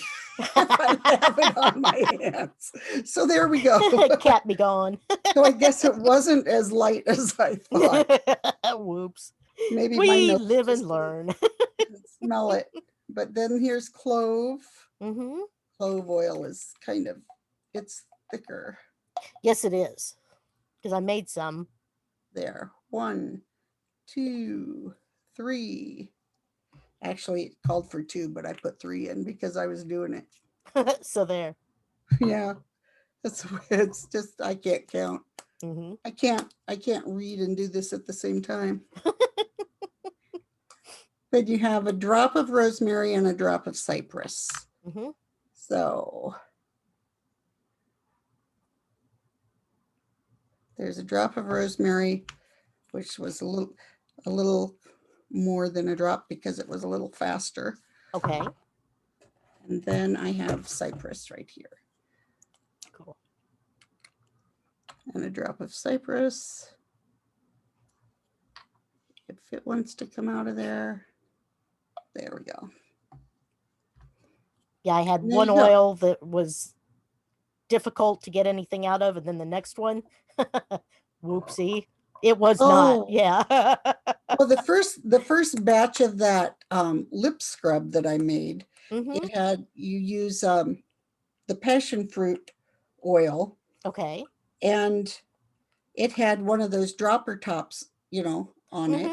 [SPEAKER 2] have it on my hands. So there we go.
[SPEAKER 1] Cat be gone.
[SPEAKER 2] So I guess it wasn't as light as I thought.
[SPEAKER 1] Whoops.
[SPEAKER 2] Maybe
[SPEAKER 1] we live and learn.
[SPEAKER 2] didn't smell it. But then here's clove.
[SPEAKER 1] Mm-hmm.
[SPEAKER 2] Clove oil is it's thicker.
[SPEAKER 1] Yes, it is. Because I made some.
[SPEAKER 2] There. 1, 2, 3. Actually, it called for 2, but I put 3 in because I was doing it.
[SPEAKER 1] So there.
[SPEAKER 2] Yeah. It's just, I can't count. I can't read and do this at the same time. But you have a drop of rosemary and a drop of cypress. So there's a drop of rosemary, which was a little more than a drop because it was a little faster.
[SPEAKER 1] Okay.
[SPEAKER 2] And then I have cypress right here.
[SPEAKER 1] Cool.
[SPEAKER 2] And a drop of cypress. If it wants to come out of there. There we go.
[SPEAKER 1] Yeah, I had one oil that was difficult to get anything out of, and then the next one, whoopsie, it was not. Yeah.
[SPEAKER 2] Well, the first batch of that lip scrub that I made, it had, you use the passion fruit oil.
[SPEAKER 1] Okay.
[SPEAKER 2] And it had one of those dropper tops, on it.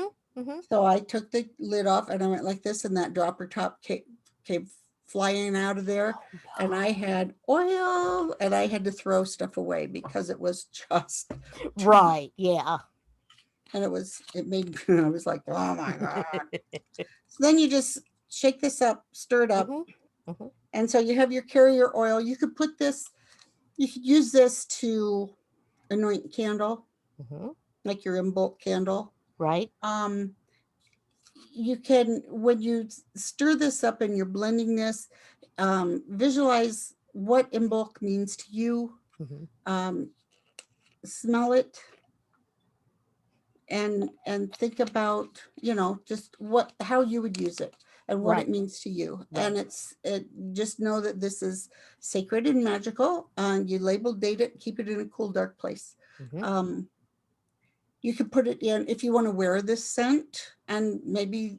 [SPEAKER 2] So I took the lid off and I went like this, and that dropper top came flying out of there. Oh, no. And I had oil, and I had to throw stuff away because it was just
[SPEAKER 1] right. Yeah.
[SPEAKER 2] And it made, I was like, oh my God. So then you just shake this up, stir it up. And so you have your carrier oil. You could use this to anoint a candle, like your Imbolc candle.
[SPEAKER 1] Right.
[SPEAKER 2] You can, when you stir this up and you're blending this, visualize what Imbolc means to you. Smell it. And think about, just how you would use it. and what
[SPEAKER 1] Right.
[SPEAKER 2] it means to you.
[SPEAKER 1] Right.
[SPEAKER 2] And just know that this is sacred and magical, and you label, date it, keep it in a cool, dark place. You could put it in if you want to wear this scent, and maybe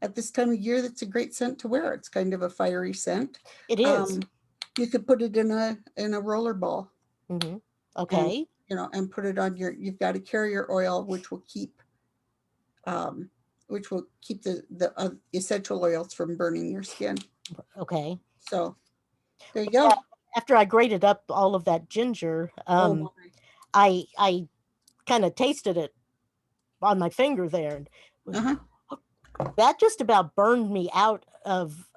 [SPEAKER 2] at this time of year, that's a great scent to wear. It's kind of a fiery scent.
[SPEAKER 1] It is.
[SPEAKER 2] You could put it in a roller ball.
[SPEAKER 1] Okay.
[SPEAKER 2] And, you know, and put it on you've got a carrier oil, which will keep the essential oils from burning your skin.
[SPEAKER 1] Okay.
[SPEAKER 2] So there you go.
[SPEAKER 1] After I grated up all of that ginger, I kind of tasted it on my finger there, and that just about burned me out of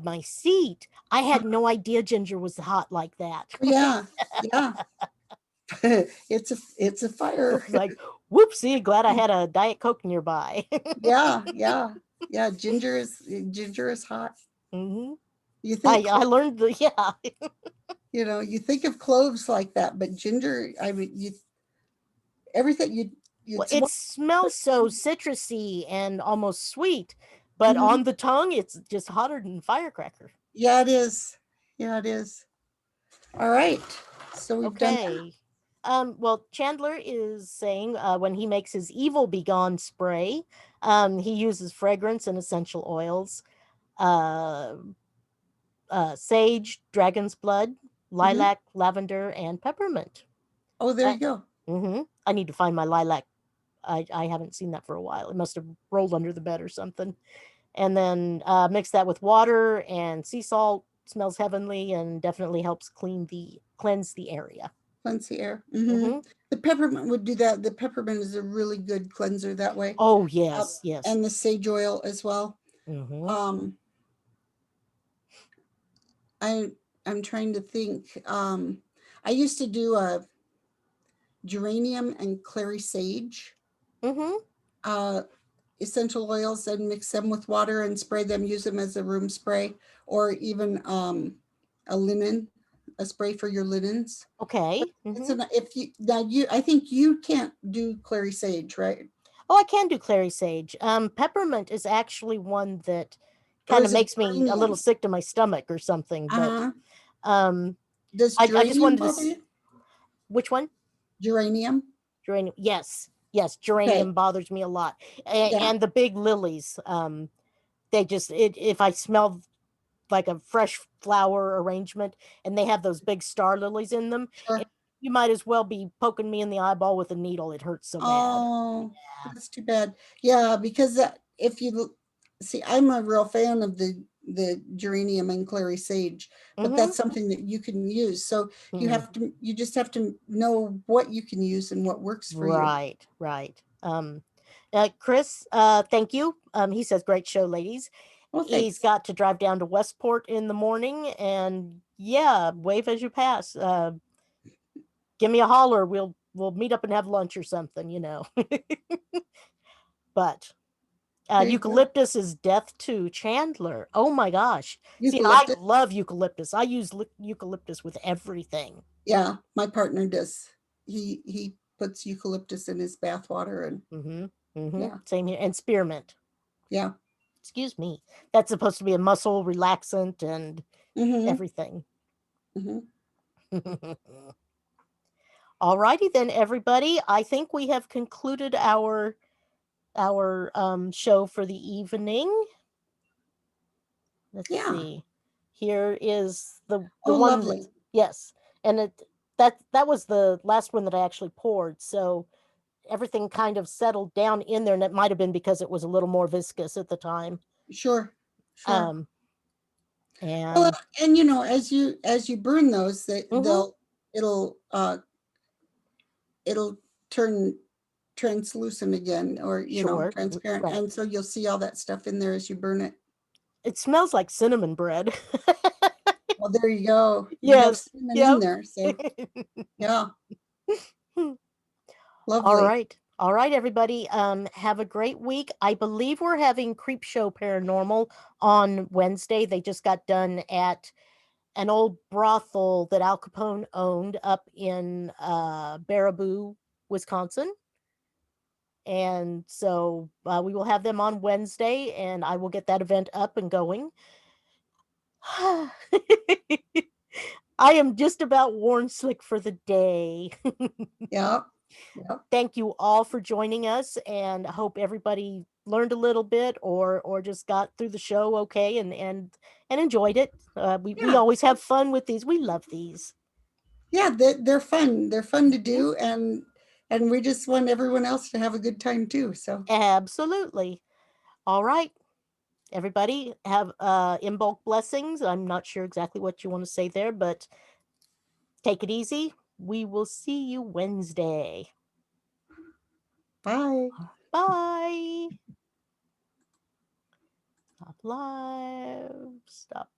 [SPEAKER 1] my seat. I had no idea ginger was hot like that.
[SPEAKER 2] Yeah. It's a fire.
[SPEAKER 1] Like, whoopsie, glad I had a Diet Coke nearby.
[SPEAKER 2] Yeah. Ginger is hot. You think
[SPEAKER 1] I learned
[SPEAKER 2] you know, you think of cloves like that, but ginger, I mean, everything
[SPEAKER 1] it smells so citrusy and almost sweet, but on the tongue, it's just hotter than firecracker.
[SPEAKER 2] Yeah, it is. All right. So we've done that.
[SPEAKER 1] Well, Chandler is saying when he makes his Evil Begone spray, he uses fragrance and essential oils, sage, dragon's blood, lilac, lavender, and peppermint.
[SPEAKER 2] Oh, there you go.
[SPEAKER 1] I need to find my lilac. I haven't seen that for a while. It must have rolled under the bed or something. And then mix that with water and sea salt. Smells heavenly and definitely helps cleanse the area.
[SPEAKER 2] Cleanse the air. The peppermint would do that. The peppermint is a really good cleanser that way.
[SPEAKER 1] Oh, yes, yes.
[SPEAKER 2] And the sage oil as well. I'm trying to think. I used to do a geranium and clary sage essential oils, and mix them with water and spray them. Use them as a room spray, or even a spray for your linens.
[SPEAKER 1] Okay.
[SPEAKER 2] I think you can't do clary sage, right?
[SPEAKER 1] Oh, I can do clary sage. Peppermint is actually one that kind of makes me a little sick to my stomach or something. But
[SPEAKER 2] does
[SPEAKER 1] I just wanted
[SPEAKER 2] bother you?
[SPEAKER 1] Which one?
[SPEAKER 2] Geranium.
[SPEAKER 1] Yes, geranium bothers me a lot, and the big lilies. They just if I smell like a fresh flower arrangement and they have those big star lilies in them, you might as well be poking me in the eyeball with a needle. It hurts so bad.
[SPEAKER 2] Oh, that's too bad. Yeah, because if you see, I'm a real fan of the geranium and clary sage, but that's something that you can use. So you just have to know what you can use and what works for you.
[SPEAKER 1] Right. Chris, thank you. He says, great show, ladies.
[SPEAKER 2] Well,
[SPEAKER 1] he's got to drive down to Westport in the morning, and wave as you pass. Give me a holler. We'll meet up and have lunch or something, you know. But eucalyptus is death to Chandler. Oh my gosh. See, I love eucalyptus. I use eucalyptus with everything.
[SPEAKER 2] Yeah, my partner does. He puts eucalyptus in his bath water and
[SPEAKER 1] same here. And spearmint.
[SPEAKER 2] Yeah.
[SPEAKER 1] Excuse me. That's supposed to be a muscle relaxant and everything. All righty then, everybody. I think we have concluded our show for the evening. Let's see. Here is the one.
[SPEAKER 2] Lovely.
[SPEAKER 1] Yes, and that was the last one that I actually poured. So everything kind of settled down in there, and it might have been because it was a little more viscous at the time.
[SPEAKER 2] Sure.
[SPEAKER 1] And
[SPEAKER 2] you know, as you burn those, it'll turn translucent again, or you know, transparent, and so you'll see all that stuff in there as you burn it.
[SPEAKER 1] It smells like cinnamon bread.
[SPEAKER 2] Well, there you go.
[SPEAKER 1] Yes,
[SPEAKER 2] you have cinnamon in there. So yeah. Lovely.
[SPEAKER 1] All right, everybody. Have a great week. I believe we're having Creepshow Paranormal on Wednesday. They just got done at an old brothel that Al Capone owned up in Baraboo, Wisconsin. And so we will have them on Wednesday, and I will get that event up and going. I am just about worn slick for the day.
[SPEAKER 2] Yep. Yep.
[SPEAKER 1] Thank you all for joining us, and I hope everybody learned a little bit or just got through the show okay and enjoyed it. We
[SPEAKER 2] Yeah.
[SPEAKER 1] always have fun with these. We love these.
[SPEAKER 2] Yeah, they're fun. They're fun to do, and we just want everyone else to have a good time too. So
[SPEAKER 1] Absolutely. All right. Everybody have Imbolc blessings. I'm not sure exactly what you want to say there, but take it easy. We will see you Wednesday.
[SPEAKER 2] bye.
[SPEAKER 1] Bye. Stop live. Stop.